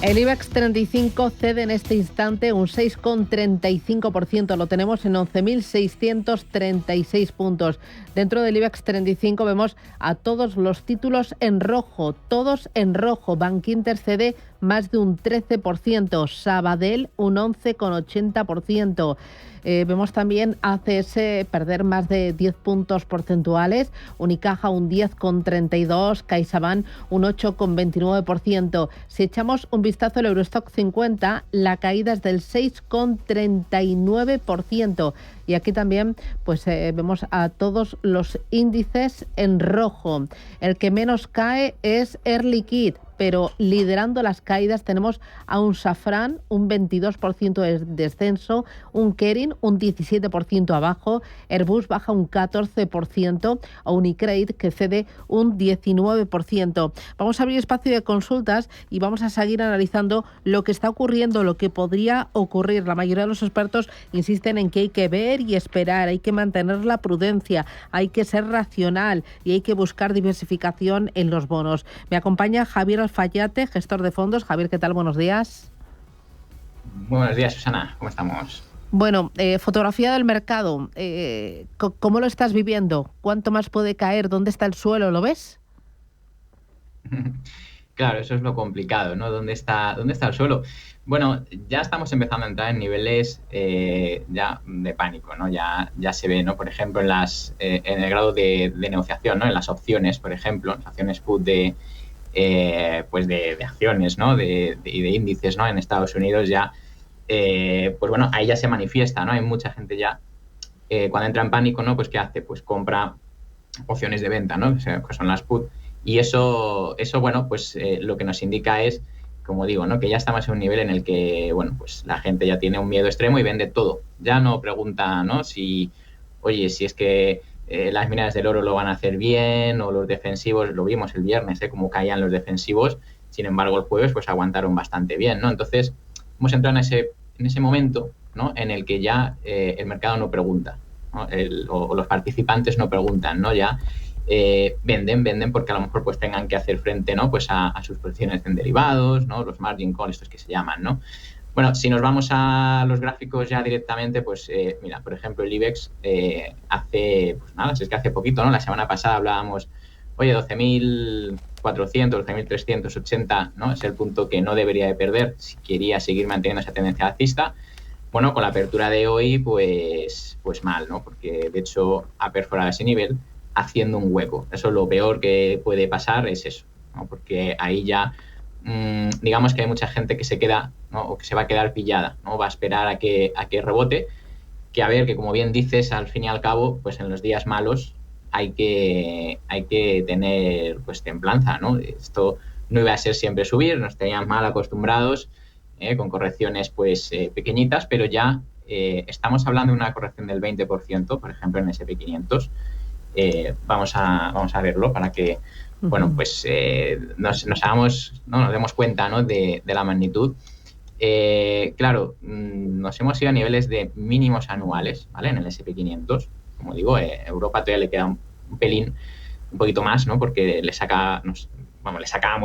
[SPEAKER 2] El IBEX 35 cede en este instante un 6,35%. Lo tenemos en 11.636 puntos. Dentro del IBEX 35 vemos a todos los títulos en rojo. Todos en rojo. Bankinter cede más de un 13%. Sabadell un 11,80%. Vemos también ACS perder más de 10 puntos porcentuales, Unicaja un 10,32%, CaixaBank un 8,29%. Si echamos un vistazo al Eurostock 50, la caída es del 6,39%. Y aquí también pues vemos a todos los índices en rojo. El que menos cae es Air Liquide, pero liderando las caídas tenemos a un Safran, un 22% de descenso, un Kering, un 17% abajo, Airbus baja un 14%, o Unicredit que cede un 19%. Vamos a abrir espacio de consultas y vamos a seguir analizando lo que está ocurriendo, lo que podría ocurrir. La mayoría de los expertos insisten en que hay que ver y esperar, hay que mantener la prudencia, hay que ser racional y hay que buscar diversificación en los bonos. Me acompaña Javier Alfayate, gestor de fondos. Javier, ¿qué tal? Buenos días.
[SPEAKER 22] Muy buenos días, Susana. ¿Cómo estamos?
[SPEAKER 2] Bueno, fotografía del mercado. ¿Cómo lo estás viviendo? ¿Cuánto más puede caer? ¿Dónde está el suelo? ¿Lo ves?
[SPEAKER 22] Claro, eso es lo complicado, ¿no? ¿Dónde está el suelo? Bueno, ya estamos empezando a entrar en niveles ya de pánico, ¿no? Ya se ve, ¿no? Por ejemplo, en el grado de negociación, ¿no? En las opciones, por ejemplo, las opciones put de acciones, ¿no? y de índices, ¿no? En Estados Unidos ya, pues bueno, ahí ya se manifiesta, ¿no? Hay mucha gente ya, cuando entra en pánico, ¿no? Pues ¿qué hace? Pues compra opciones de venta, ¿no? Que son las put. Y eso bueno, pues lo que nos indica es, como digo, ¿no? Que ya estamos en un nivel en el que, bueno, pues la gente ya tiene un miedo extremo y vende todo. Ya no pregunta, ¿no? Si es que las minas del oro lo van a hacer bien, o los defensivos, lo vimos el viernes, cómo caían los defensivos. Sin embargo, el jueves pues aguantaron bastante bien, ¿no? Entonces, hemos entrado en ese momento, ¿no? En el que ya el mercado no pregunta, ¿no? O los participantes no preguntan, ¿no? Ya venden porque a lo mejor pues tengan que hacer frente, ¿no? Pues a sus posiciones en derivados, ¿no? Los margin call, estos que se llaman, ¿no? Bueno, si nos vamos a los gráficos ya directamente, pues mira, por ejemplo, el IBEX hace poquito, ¿no? La semana pasada hablábamos, oye, 12.400, 12.380, ¿no? Es el punto que no debería de perder si quería seguir manteniendo esa tendencia alcista. Bueno, con la apertura de hoy, pues mal, ¿no? Porque de hecho ha perforado ese nivel haciendo un hueco. Eso, lo peor que puede pasar es eso, ¿no? Porque ahí ya digamos que hay mucha gente que se queda, ¿no? O que se va a quedar pillada, ¿no? Va a esperar a que rebote, que como bien dices, al fin y al cabo, pues en los días malos hay que tener pues templanza, ¿no? Esto no iba a ser siempre subir, nos tenían mal acostumbrados, con correcciones pues pequeñitas, pero ya estamos hablando de una corrección del 20%, por ejemplo, en S&P 500, vamos a verlo para que, bueno, pues nos demos cuenta, ¿no?, de la magnitud. Claro, nos hemos ido a niveles de mínimos anuales, ¿vale? En el S&P 500, como digo, Europa todavía le queda un pelín, un poquito más, ¿no?, porque le sacábamos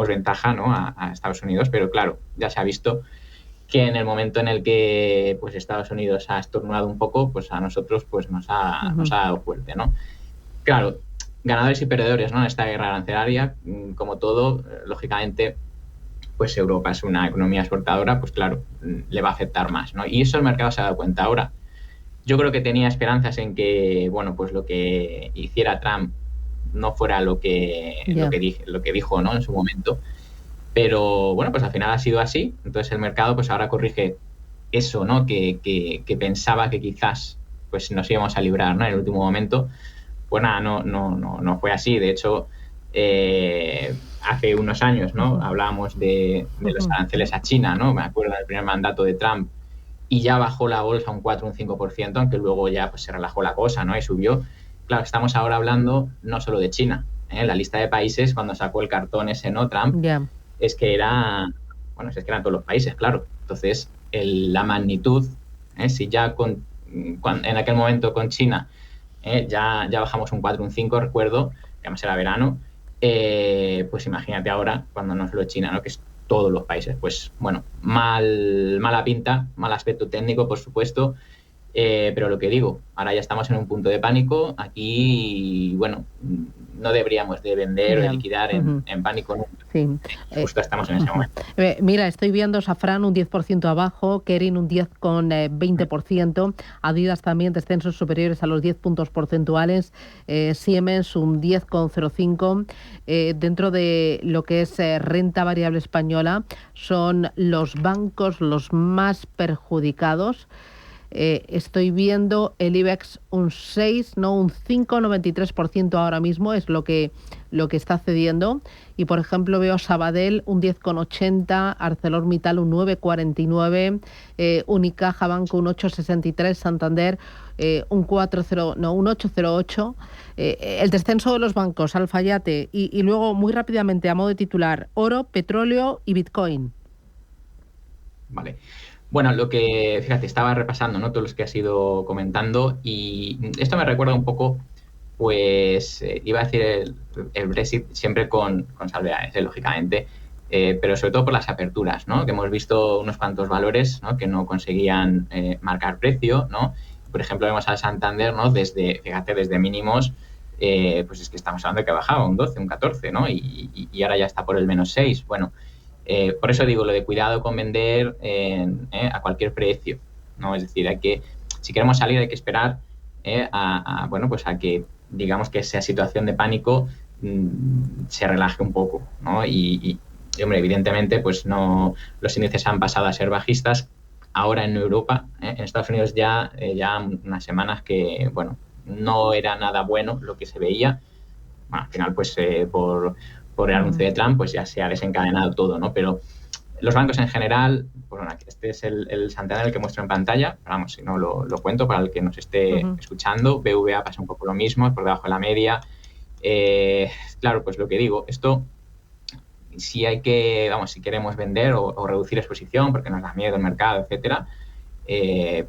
[SPEAKER 22] ventaja, ¿no?, a Estados Unidos, pero claro, ya se ha visto que en el momento en el que pues Estados Unidos ha estornudado un poco, pues a nosotros pues nos ha dado fuerte, ¿no? Claro, ganadores y perdedores, ¿no?, en esta guerra arancelaria, como todo, lógicamente, pues Europa es una economía exportadora, pues claro, le va a afectar más, ¿no? Y eso el mercado se ha dado cuenta ahora. Yo creo que tenía esperanzas en que, bueno, pues lo que hiciera Trump no fuera lo que dijo, ¿no?, en su momento. Pero, bueno, pues al final ha sido así. Entonces el mercado pues ahora corrige eso, ¿no?, que pensaba que quizás pues nos íbamos a librar, ¿no?, en el último momento. Pues nada, no fue así. De hecho, hace unos años, ¿no?, hablábamos de los aranceles a China, ¿no? Me acuerdo del primer mandato de Trump, y ya bajó la bolsa un 4 o un 5%, aunque luego ya pues se relajó la cosa, ¿no?, y subió. Claro, estamos ahora hablando no solo de China, ¿eh? La lista de países, cuando sacó el cartón ese, ¿no?, Trump, es que eran todos los países, claro. Entonces, la magnitud, si ya en aquel momento con China ya bajamos un 4, un 5, recuerdo, que además era verano, pues imagínate ahora cuando no solo China, ¿no?, que es todos los países. Pues bueno, mala pinta, mal aspecto técnico, por supuesto, pero lo que digo, ahora ya estamos en un punto de pánico aquí y, bueno, no deberíamos de vender o de liquidar en pánico nunca.
[SPEAKER 2] Sí.
[SPEAKER 22] Justo estamos en ese momento.
[SPEAKER 2] Mira, estoy viendo Safran un 10% abajo, Kering un 10,20%, Adidas también descensos superiores a los 10 puntos porcentuales, Siemens un 10,05%. Dentro de lo que es renta variable española, son los bancos los más perjudicados. Estoy viendo el IBEX un 5,93% ahora mismo es lo que está cediendo, y por ejemplo veo Sabadell un 10,80, ArcelorMittal un 9,49, Unicaja Banco un 8,63, Santander un 8,08. El descenso de los bancos, Alfayate, y luego muy rápidamente a modo de titular, oro, petróleo y Bitcoin.
[SPEAKER 22] Vale. Bueno, fíjate, estaba repasando, ¿no?, todos los que has ido comentando, y esto me recuerda un poco, pues, iba a decir el Brexit siempre con salvedades, lógicamente, pero sobre todo por las aperturas, ¿no?, que hemos visto unos cuantos valores, ¿no?, que no conseguían marcar precio, ¿no? Por ejemplo, vemos al Santander, ¿no?, desde mínimos, pues es que estamos hablando de que bajaba un 12, un 14, ¿no? Y ahora ya está por el -6. Bueno, por eso digo lo de cuidado con vender a cualquier precio, ¿no? Es decir, si queremos salir hay que esperar a que, digamos, que esa situación de pánico se relaje un poco, ¿no? Y hombre, evidentemente, pues no, los índices han pasado a ser bajistas. Ahora en Europa, en Estados Unidos ya unas semanas que, bueno, no era nada bueno lo que se veía. Bueno, al final, pues por el anuncio de Trump, pues ya se ha desencadenado todo, ¿no? Pero los bancos en general, pues bueno, este es el Santander, el que muestro en pantalla, pero vamos, si no lo cuento para el que nos esté escuchando. BVA pasa un poco lo mismo, es por debajo de la media. Claro, pues lo que digo, esto, si queremos vender o reducir exposición porque nos da miedo el mercado, etcétera,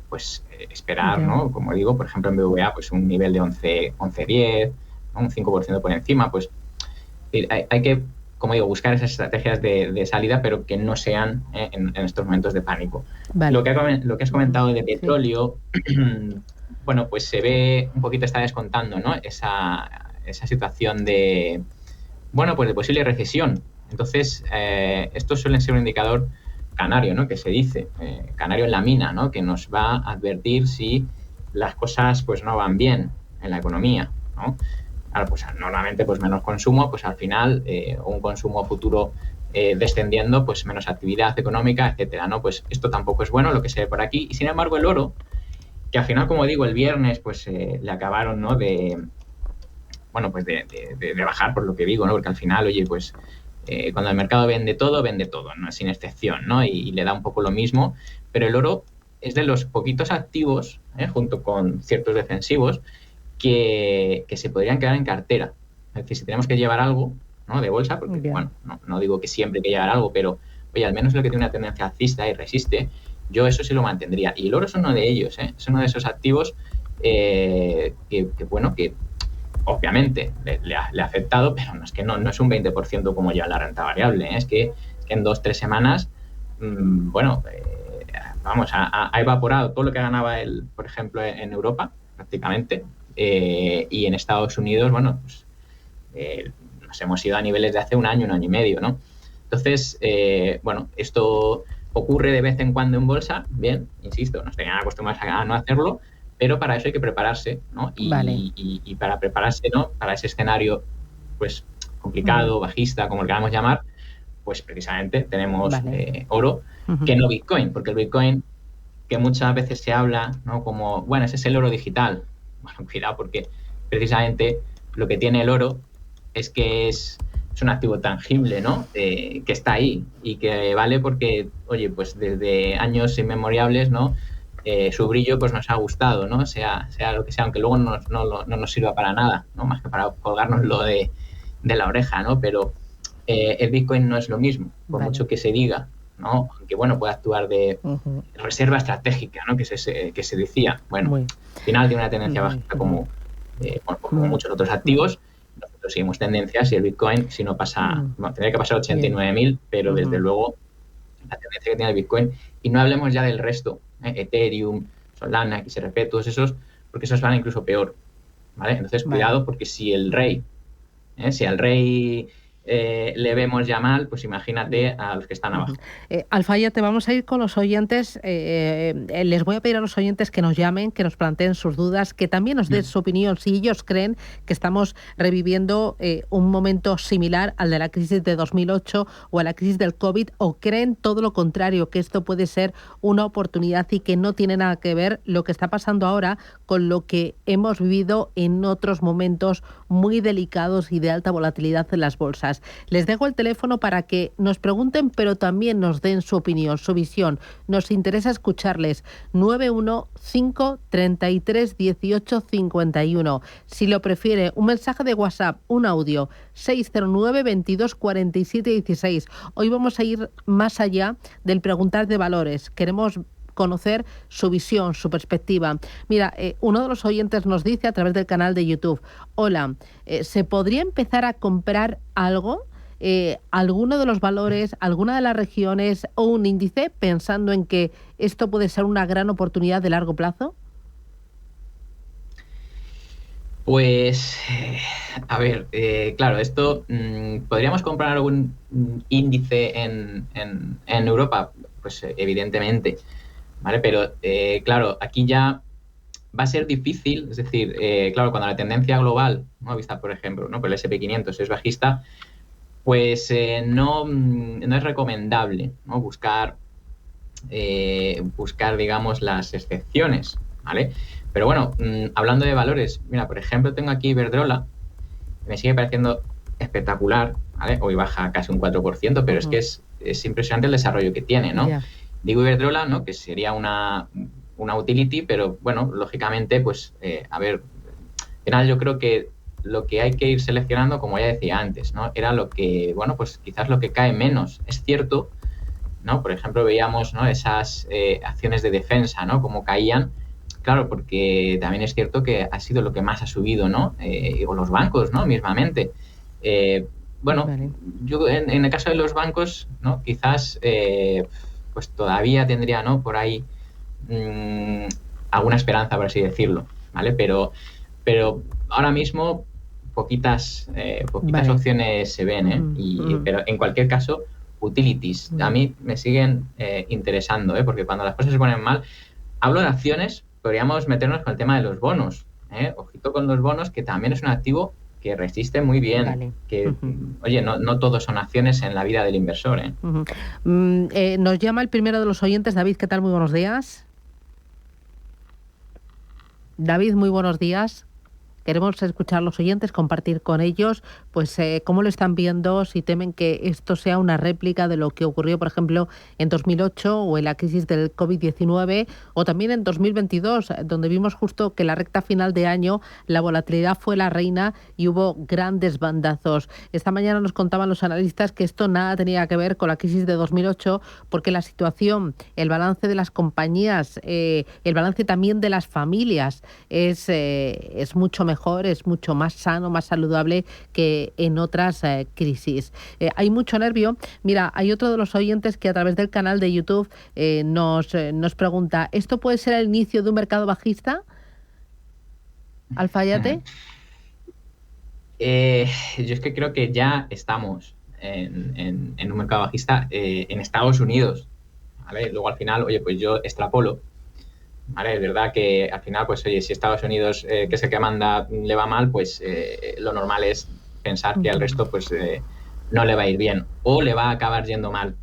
[SPEAKER 22] pues esperar, ¿no? Como digo, por ejemplo, en BVA, pues un nivel de 11.10, ¿no?, un 5% por encima, pues hay que, como digo, buscar esas estrategias de salida, pero que no sean en estos momentos de pánico. Vale. Lo que has comentado de petróleo, bueno, pues se ve un poquito, está descontando, ¿no?, esa situación de posible recesión. Entonces, esto suele ser un indicador canario, ¿no?, que se dice, canario en la mina, ¿no?, que nos va a advertir si las cosas pues no van bien en la economía, ¿no? Claro, pues normalmente pues menos consumo, pues al final un consumo futuro descendiendo, pues menos actividad económica, etcétera, ¿no? Pues esto tampoco es bueno lo que se ve por aquí. Y sin embargo el oro, que al final, como digo, el viernes pues le acabaron, ¿no?, de bajar, por lo que digo, ¿no? Porque al final, oye, pues cuando el mercado vende todo, ¿no?, sin excepción, ¿no? Y le da un poco lo mismo. Pero el oro es de los poquitos activos, junto con ciertos defensivos, que se podrían quedar en cartera. Es decir, si tenemos que llevar algo, ¿no?, de bolsa, porque bueno, no digo que siempre hay que llevar algo, pero oye, al menos lo que tiene una tendencia alcista y resiste, yo eso sí lo mantendría. Y el oro es uno de ellos, es uno de esos activos que obviamente le ha afectado, pero no es que no es un 20% como lleva la renta variable, es que en 2-3 semanas, ha evaporado todo lo que ganaba él, por ejemplo, en Europa, prácticamente, y en Estados Unidos, nos hemos ido a niveles de hace un año y medio, ¿no? Entonces, esto ocurre de vez en cuando en bolsa, bien, insisto, nos tenían acostumbrados a no hacerlo, pero para eso hay que prepararse, ¿no? Y para prepararse, ¿no?, para ese escenario, pues, complicado, bajista, como lo queramos llamar, pues precisamente tenemos oro, que no Bitcoin, porque el Bitcoin, que muchas veces se habla, ¿no?, como, bueno, ese es el oro digital. Bueno, cuidado, porque precisamente lo que tiene el oro es que es un activo tangible, ¿no?, que está ahí y que vale porque, oye, pues desde años inmemorables, ¿no?, su brillo pues nos ha gustado, ¿no? Sea lo que sea, aunque luego no nos sirva para nada, ¿no?, más que para colgárnoslo de la oreja, ¿no? Pero el Bitcoin no es lo mismo, por mucho que se diga, ¿no?, aunque puede actuar de reserva estratégica, ¿no?, que se decía. Bueno, al final tiene una tendencia bajista como muchos otros activos. Nosotros seguimos tendencias y el Bitcoin, si no pasa, tendría que pasar 89.000, pero desde luego la tendencia que tiene el Bitcoin, y no hablemos ya del resto, Ethereum, Solana, XRP, todos esos, porque esos van incluso peor, ¿vale? Entonces, cuidado, porque si al rey le vemos ya mal, pues imagínate a los que están abajo.
[SPEAKER 2] Alfayate, vamos a ir con los oyentes. Les voy a pedir a los oyentes que nos llamen, que nos planteen sus dudas, que también nos den su opinión, si ellos creen que estamos reviviendo un momento similar al de la crisis de 2008 o a la crisis del COVID, o creen todo lo contrario, que esto puede ser una oportunidad y que no tiene nada que ver lo que está pasando ahora con lo que hemos vivido en otros momentos muy delicados y de alta volatilidad en las bolsas. Les dejo el teléfono para que nos pregunten, pero también nos den su opinión, su visión. Nos interesa escucharles. 915331851. Si lo prefiere, un mensaje de WhatsApp, un audio, 609 22 47 16. Hoy vamos a ir más allá del preguntar de valores. Queremos conocer su visión, su perspectiva. Mira, uno de los oyentes nos dice a través del canal de YouTube: hola, ¿se podría empezar a comprar algo? ¿Alguno de los valores, alguna de las regiones o un índice, pensando en que esto puede ser una gran oportunidad de largo plazo?
[SPEAKER 22] Pues, a ver, claro, esto, ¿podríamos comprar algún índice en Europa? Pues evidentemente, ¿vale? Pero, claro, aquí ya va a ser difícil, es decir, claro, cuando la tendencia global, ¿no?, vista, por ejemplo, ¿no?, por el SP500 es bajista, pues no es recomendable, ¿no?, buscar, digamos, las excepciones, ¿vale? Pero bueno, hablando de valores, mira, por ejemplo, tengo aquí Iberdrola, me sigue pareciendo espectacular, ¿vale? Hoy baja casi un 4%, pero es que es impresionante el desarrollo que tiene, ¿no? Yeah. Digo Iberdrola, ¿no?, que sería una utility, pero bueno, lógicamente, pues, a ver, al final yo creo que lo que hay que ir seleccionando, como ya decía antes, ¿no?, era lo que, bueno, pues quizás lo que cae menos. Es cierto, ¿no?, por ejemplo, veíamos, ¿no?, esas acciones de defensa, ¿no?, como caían, claro, porque también es cierto que ha sido lo que más ha subido, ¿no?, o los bancos, ¿no?, mismamente. Bueno, yo en el caso de los bancos, ¿no?, quizás pues todavía tendría, ¿no?, por ahí alguna esperanza, por así decirlo, ¿vale? Pero ahora mismo poquitas opciones se ven, pero en cualquier caso, utilities a mí me siguen interesando, porque cuando las cosas se ponen mal, hablo de acciones, podríamos meternos con el tema de los bonos, ojito con los bonos, que también es un activo que resiste muy bien, que, oye, no todos son acciones en la vida del inversor,
[SPEAKER 2] nos llama el primero de los oyentes. David, ¿qué tal? Muy buenos días. David, muy buenos días. Queremos escuchar a los oyentes, compartir con ellos pues cómo lo están viendo, si temen que esto sea una réplica de lo que ocurrió, por ejemplo, en 2008 o en la crisis del COVID-19, o también en 2022, donde vimos justo que la recta final de año la volatilidad fue la reina y hubo grandes bandazos. Esta mañana nos contaban los analistas que esto nada tenía que ver con la crisis de 2008, porque la situación, el balance de las compañías, el balance también de las familias es mucho mejor, es mucho más sano, más saludable que en otras crisis. Hay mucho nervio. Mira, hay otro de los oyentes que a través del canal de YouTube nos pregunta, ¿esto puede ser el inicio de un mercado bajista? Alfayate.
[SPEAKER 22] Yo es que creo que ya estamos en un mercado bajista en Estados Unidos, ¿vale? Luego al final, oye, pues yo extrapolo, ¿vale? Es verdad que al final, pues oye, si Estados Unidos, que es el que manda, le va mal, pues lo normal es pensar que al resto pues no le va a ir bien o le va a acabar yendo mal,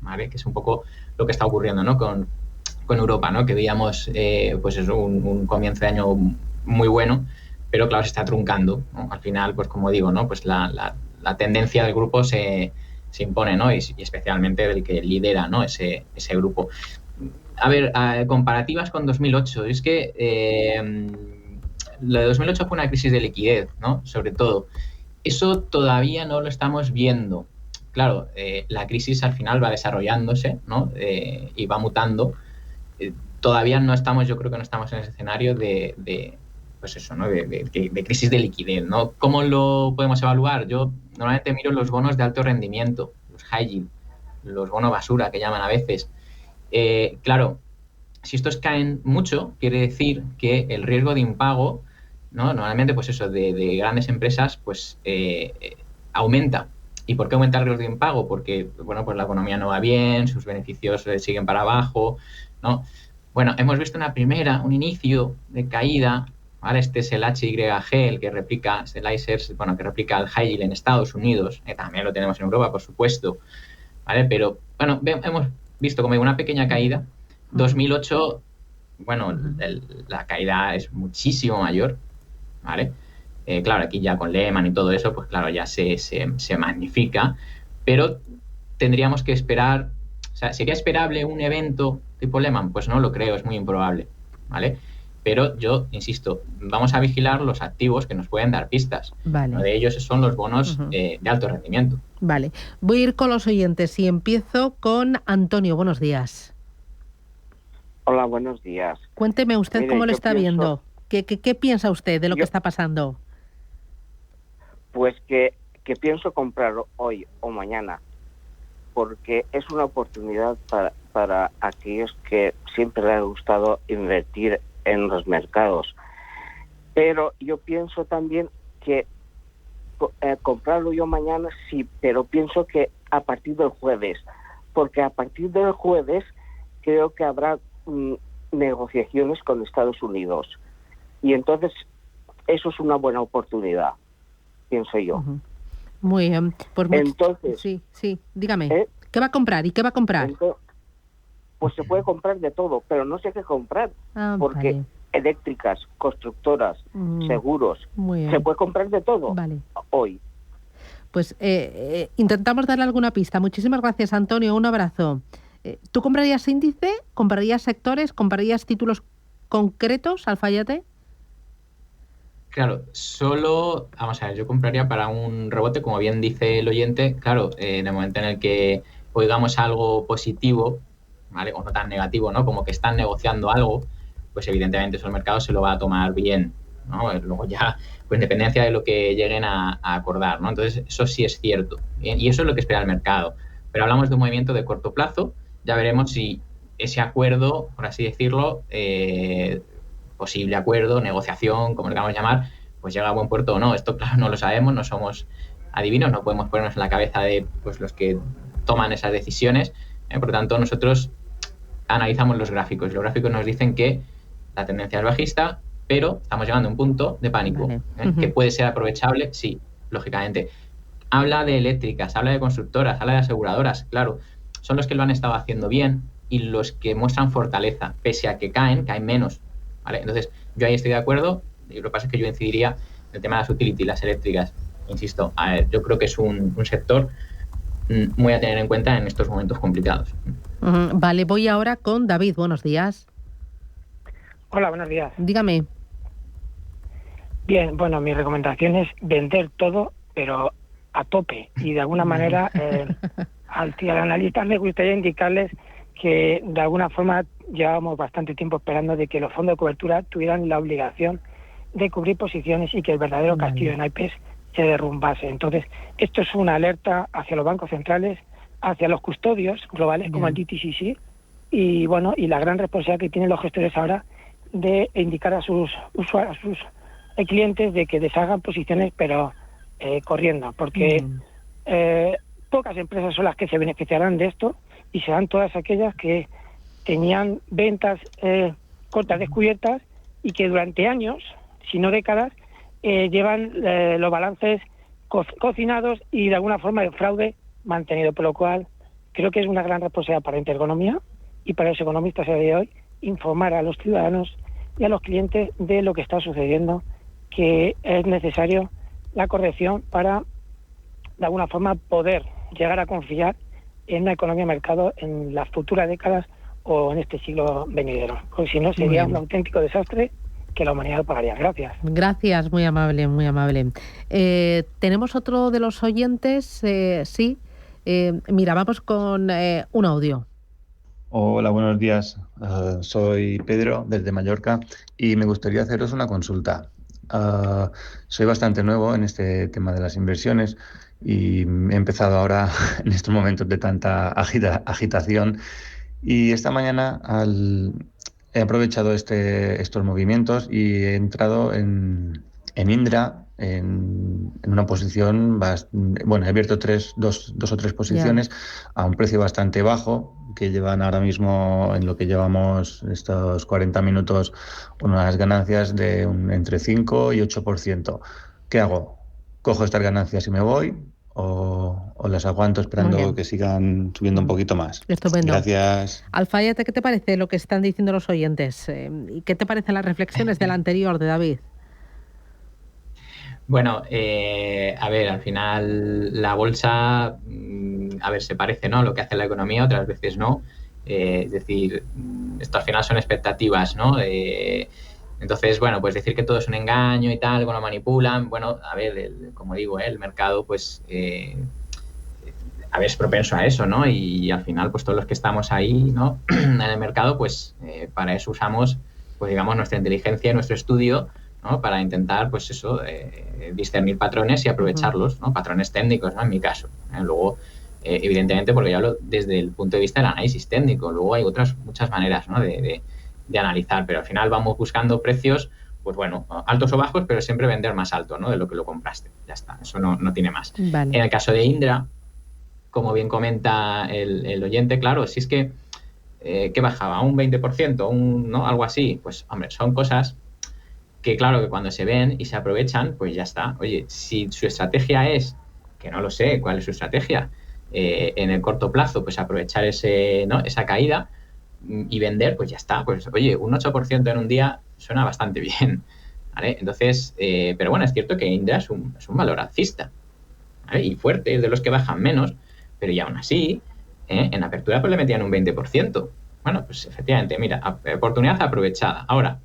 [SPEAKER 22] ¿vale? Que es un poco lo que está ocurriendo, ¿no? Con Europa, ¿no? Que veíamos pues eso, un comienzo de año muy bueno, pero claro, se está truncando, ¿no? Al final, pues como digo, ¿no? Pues la tendencia del grupo se impone, ¿no? Y especialmente del que lidera, ¿no? ese grupo. A ver, comparativas con 2008. Es que lo de 2008 fue una crisis de liquidez, ¿no? Sobre todo. Eso todavía no lo estamos viendo. Claro, la crisis al final va desarrollándose, ¿no? Y va mutando. Todavía no estamos, yo creo que no estamos en ese escenario de pues eso, ¿no? De crisis de liquidez, ¿no? ¿Cómo lo podemos evaluar? Yo normalmente miro los bonos de alto rendimiento, los high yield, los bonos basura que llaman a veces. Claro, si estos caen mucho, quiere decir que el riesgo de impago, ¿no? Normalmente, pues eso, de grandes empresas, pues aumenta. ¿Y por qué aumenta el riesgo de impago? Porque, bueno, pues la economía no va bien, sus beneficios siguen para abajo, ¿no? Bueno, hemos visto un inicio de caída, ¿vale? Este es el HYG, el que replica, el ICERS, bueno, que replica el high yield en Estados Unidos, también lo tenemos en Europa, por supuesto, ¿vale? Pero, bueno, hemos visto como una pequeña caída. 2008, bueno, la caída es muchísimo mayor, ¿vale? Claro, aquí ya con Lehman y todo eso, pues claro, ya se magnifica, pero tendríamos que esperar, o sea, ¿sería esperable un evento tipo Lehman? Pues no lo creo, es muy improbable, ¿vale? Pero yo, insisto, vamos a vigilar los activos que nos pueden dar pistas.
[SPEAKER 2] Vale.
[SPEAKER 22] Uno de ellos son los bonos de alto rendimiento.
[SPEAKER 2] Vale. Voy a ir con los oyentes y empiezo con Antonio. Buenos días.
[SPEAKER 5] Hola, buenos días.
[SPEAKER 2] Cuénteme usted cómo lo está viendo. ¿Qué piensa usted de lo que está pasando?
[SPEAKER 5] Pues que pienso comprar hoy o mañana, porque es una oportunidad para aquellos que siempre les ha gustado invertir en los mercados. Pero yo pienso también que comprarlo yo mañana sí, pero pienso que a partir del jueves, porque a partir del jueves creo que habrá negociaciones con Estados Unidos y entonces eso es una buena oportunidad, pienso yo.
[SPEAKER 2] Muy bien.
[SPEAKER 5] Entonces,
[SPEAKER 2] sí, dígame, ¿qué va a comprar y qué va a comprar?
[SPEAKER 5] Entonces, pues se puede comprar de todo, pero no sé qué comprar, porque
[SPEAKER 2] vale.
[SPEAKER 5] Eléctricas, constructoras, seguros, se puede comprar de todo hoy.
[SPEAKER 2] Pues intentamos darle alguna pista. Muchísimas gracias, Antonio, un abrazo. ¿Tú comprarías índice? ¿Comprarías sectores? ¿Comprarías títulos concretos, Alfayate?
[SPEAKER 22] Claro, vamos a ver, yo compraría para un rebote, como bien dice el oyente, claro, en el momento en el que oigamos algo positivo, ¿vale? O no tan negativo, ¿no? Como que están negociando algo, pues evidentemente eso el mercado se lo va a tomar bien, ¿no? Luego ya, pues independencia de lo que lleguen a acordar, ¿no? Entonces, eso sí es cierto, ¿bien? Y eso es lo que espera el mercado. Pero hablamos de un movimiento de corto plazo, ya veremos si ese acuerdo, por así decirlo, posible acuerdo, negociación, como le queramos llamar, pues llega a buen puerto o no. Esto, claro, no lo sabemos, no somos adivinos, no podemos ponernos en la cabeza de pues, los que toman esas decisiones. Por lo tanto, nosotros analizamos los gráficos. Los gráficos nos dicen que la tendencia es bajista, pero estamos llegando a un punto de pánico, que puede ser aprovechable, sí, lógicamente. Habla de eléctricas, habla de constructoras, habla de aseguradoras, claro, son los que lo han estado haciendo bien y los que muestran fortaleza, pese a que caen menos, ¿vale? Entonces, yo ahí estoy de acuerdo, Y lo que pasa es que yo incidiría en el tema de las utilities, las eléctricas. Insisto, a ver, yo creo que es un sector muy a tener en cuenta en estos momentos complicados.
[SPEAKER 2] Vale, voy ahora con David. Buenos días.
[SPEAKER 6] Hola, buenos días.
[SPEAKER 2] Dígame.
[SPEAKER 6] Bien, bueno, mi recomendación es vender todo, pero a tope. Y de alguna manera, al analista me gustaría indicarles que de alguna forma llevábamos bastante tiempo esperando de que los fondos de cobertura tuvieran la obligación de cubrir posiciones y que el verdadero castillo de naipes se derrumbase. Entonces, esto es una alerta hacia los bancos centrales, hacia los custodios globales como el DTCC y bueno, y la gran responsabilidad que tienen los gestores ahora de indicar a sus usuarios, a sus clientes de que deshagan posiciones, pero corriendo, porque pocas empresas son las que se beneficiarán de esto y serán todas aquellas que tenían ventas cortas descubiertas y que durante años, si no décadas, llevan los balances cocinados y de alguna forma el fraude mantenido, por lo cual creo que es una gran responsabilidad para Intereconomía y para los economistas a día de hoy informar a los ciudadanos y a los clientes de lo que está sucediendo, que es necesario la corrección para de alguna forma poder llegar a confiar en la economía de mercado en las futuras décadas o en este siglo venidero, porque si no sería un auténtico desastre que la humanidad pagaría. Gracias.
[SPEAKER 2] Gracias, muy amable, muy amable. Tenemos otro de los oyentes, sí. Mira, vamos con un audio.
[SPEAKER 7] Hola, buenos días. Soy Pedro desde Mallorca y me gustaría haceros una consulta. Soy bastante nuevo en este tema de las inversiones y he empezado ahora en estos momentos de tanta agitación y esta mañana he aprovechado estos movimientos y he entrado en Indra en una posición, bueno, he abierto dos o tres posiciones a un precio bastante bajo, que llevan ahora mismo, en lo que llevamos estos 40 minutos, unas ganancias de entre 5 y 8%. ¿Qué hago? ¿Cojo estas ganancias y me voy? ¿O las aguanto esperando que sigan subiendo un poquito más?
[SPEAKER 2] Estupendo.
[SPEAKER 7] Gracias.
[SPEAKER 2] Alfayate, ¿qué te parece lo que están diciendo los oyentes? ¿Y qué te parecen las reflexiones del anterior, de David?
[SPEAKER 22] Bueno, a ver, al final la bolsa, a ver, se parece, ¿no?, a lo que hace la economía, otras veces no. Es decir, esto al final son expectativas, ¿no? Entonces, bueno, pues decir que todo es un engaño y tal, que lo manipulan, bueno, a ver, como digo, el mercado, pues, a ver, es propenso a eso, ¿no? Y al final, pues todos los que estamos ahí, ¿no?, en el mercado, pues para eso usamos, pues digamos, nuestra inteligencia y nuestro estudio, ¿no?, para intentar, pues eso, discernir patrones y aprovecharlos, ¿no?, patrones técnicos, ¿no?, en mi caso. Luego, evidentemente, porque yo hablo desde el punto de vista del análisis técnico, luego hay muchas maneras, ¿no?, de analizar, pero al final vamos buscando precios, pues bueno, altos o bajos, pero siempre vender más alto, ¿no?, de lo que lo compraste. Ya está, eso no tiene más.
[SPEAKER 2] Vale.
[SPEAKER 22] En el caso de Indra, como bien comenta el oyente, claro, si es que bajaba un 20%, ¿no?, algo así, pues hombre, son cosas que claro que cuando se ven y se aprovechan, pues ya está. Oye, si su estrategia es, que no lo sé cuál es su estrategia, en el corto plazo, pues aprovechar esa caída y vender, pues ya está. Pues oye, un 8% en un día suena bastante bien, ¿vale? Entonces, pero bueno, es cierto que Indra es un valor alcista, ¿vale?, y fuerte, es de los que bajan menos, pero y aún así, en apertura pues le metían un 20%. Bueno, pues efectivamente, mira, oportunidad aprovechada. Ahora,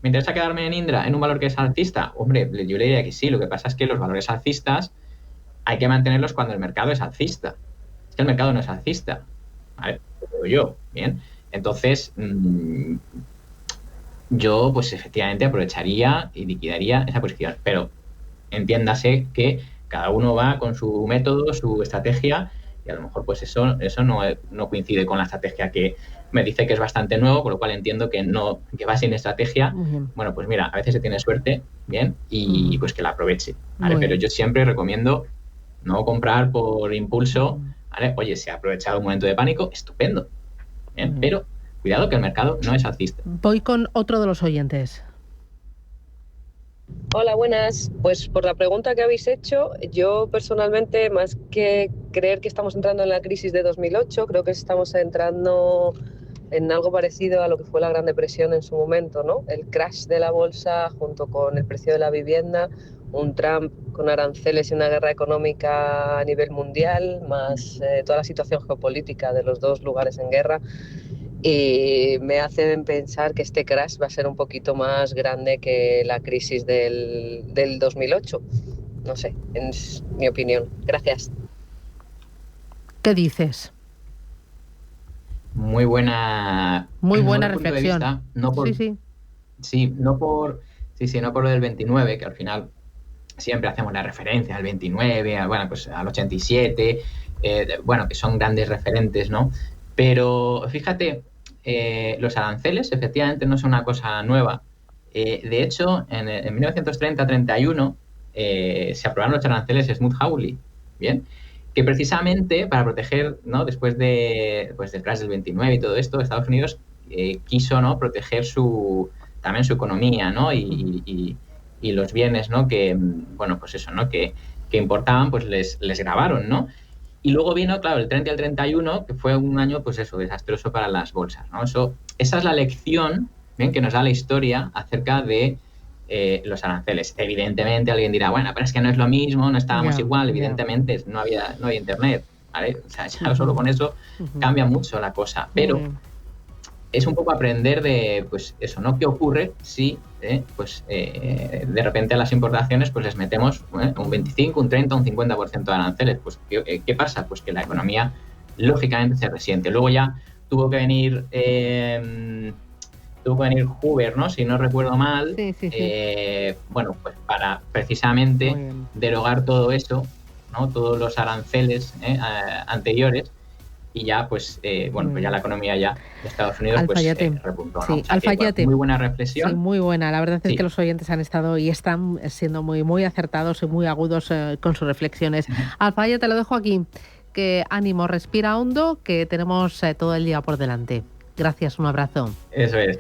[SPEAKER 22] ¿me interesa quedarme en Indra en un valor que es alcista? Hombre, yo le diría que sí. Lo que pasa es que los valores alcistas hay que mantenerlos cuando el mercado es alcista. Es que el mercado no es alcista, ¿vale? Lo digo yo, ¿bien? Entonces, yo pues efectivamente aprovecharía y liquidaría esa posición. Pero entiéndase que cada uno va con su método, su estrategia, y a lo mejor pues eso no coincide con la estrategia que me dice que es bastante nuevo, con lo cual entiendo que va sin estrategia. Bueno, pues mira, a veces se tiene suerte, bien, y pues que la aproveche, ¿vale? Pero yo siempre recomiendo no comprar por impulso, ¿vale? Oye, se ha aprovechado un momento de pánico, estupendo, bien, pero cuidado que el mercado no es alcista.
[SPEAKER 2] Voy con otro de los oyentes.
[SPEAKER 23] Hola, buenas. Pues por la pregunta que habéis hecho, yo personalmente, más que creer que estamos entrando en la crisis de 2008, creo que estamos entrando en algo parecido a lo que fue la Gran Depresión en su momento, ¿no? El crash de la bolsa junto con el precio de la vivienda, un Trump con aranceles y una guerra económica a nivel mundial, más toda la situación geopolítica de los dos lugares en guerra, y me hacen pensar que este crash va a ser un poquito más grande que la crisis del 2008. No sé, es mi opinión. Gracias.
[SPEAKER 2] ¿Qué dices?
[SPEAKER 22] Muy buena
[SPEAKER 2] reflexión.
[SPEAKER 22] No por, no por lo del 29, que al final siempre hacemos la referencia al 29, al 87, que son grandes referentes, ¿no? Pero fíjate, los aranceles efectivamente no son una cosa nueva. De hecho, en 1930-31 se aprobaron los aranceles Smoot-Hawley, ¿bien? Que precisamente para proteger, ¿no? Después del crash del 29 y todo esto, Estados Unidos quiso, ¿no? proteger también su economía, ¿no? Y los bienes, ¿no? Que importaban, pues les gravaron, ¿no? Y luego vino, claro, el 30 al 31, que fue un año, pues eso, desastroso para las bolsas, ¿no? Esa es la lección, ¿bien? Que nos da la historia acerca de los aranceles. Evidentemente alguien dirá, bueno, pero es que no es lo mismo, no estábamos igual, evidentemente no había internet, ¿vale? O sea, ya solo con eso cambia mucho la cosa, pero es un poco aprender de, pues eso, ¿no? ¿Qué ocurre si, de repente a las importaciones pues les metemos un 25, un 30, un 50% de aranceles? Pues, ¿qué pasa? Pues que la economía, lógicamente, se resiente. Luego ya tuvo que venir Hoover, ¿no? Si no recuerdo mal, pues para precisamente derogar todo eso, ¿no? Todos los aranceles anteriores, y ya pues ya la economía ya de Estados Unidos repuntó, ¿no?
[SPEAKER 2] Sí, Alfayate.
[SPEAKER 22] Muy buena reflexión.
[SPEAKER 2] Sí, muy buena. La verdad es que los oyentes han estado y están siendo muy, muy acertados y muy agudos con sus reflexiones. Alfayate, te lo dejo aquí. Que ánimo, respira hondo, que tenemos todo el día por delante. Gracias, un abrazo.
[SPEAKER 22] Eso es.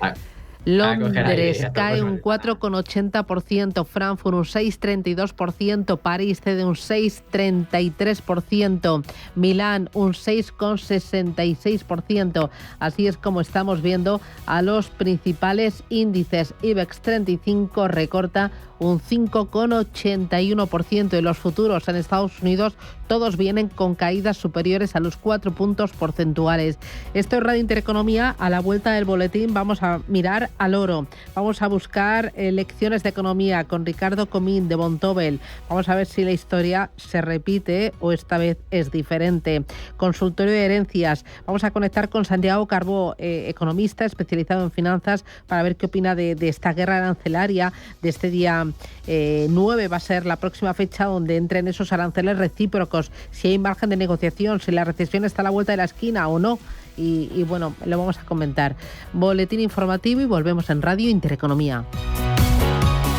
[SPEAKER 2] Londres cae un 4,80%, Frankfurt un 6,32%, París cede un 6,33%, Milán un 6,66%. Así es como estamos viendo a los principales índices. IBEX 35 recorta un 5,81% y los futuros en Estados Unidos todos vienen con caídas superiores a los 4 puntos porcentuales. Esto es Radio Intereconomía. A la vuelta del boletín vamos a mirar al oro. Vamos a buscar lecciones de economía con Ricardo Comín de Vontobel. Vamos a ver si la historia se repite o esta vez es diferente. Consultorio de herencias. Vamos a conectar con Santiago Carbó, economista especializado en finanzas, para ver qué opina de esta guerra arancelaria, de este día 9 va a ser la próxima fecha donde entren esos aranceles recíprocos, si hay margen de negociación, si la recesión está a la vuelta de la esquina o no. Y bueno, lo vamos a comentar. Boletín informativo y volvemos en Radio Intereconomía.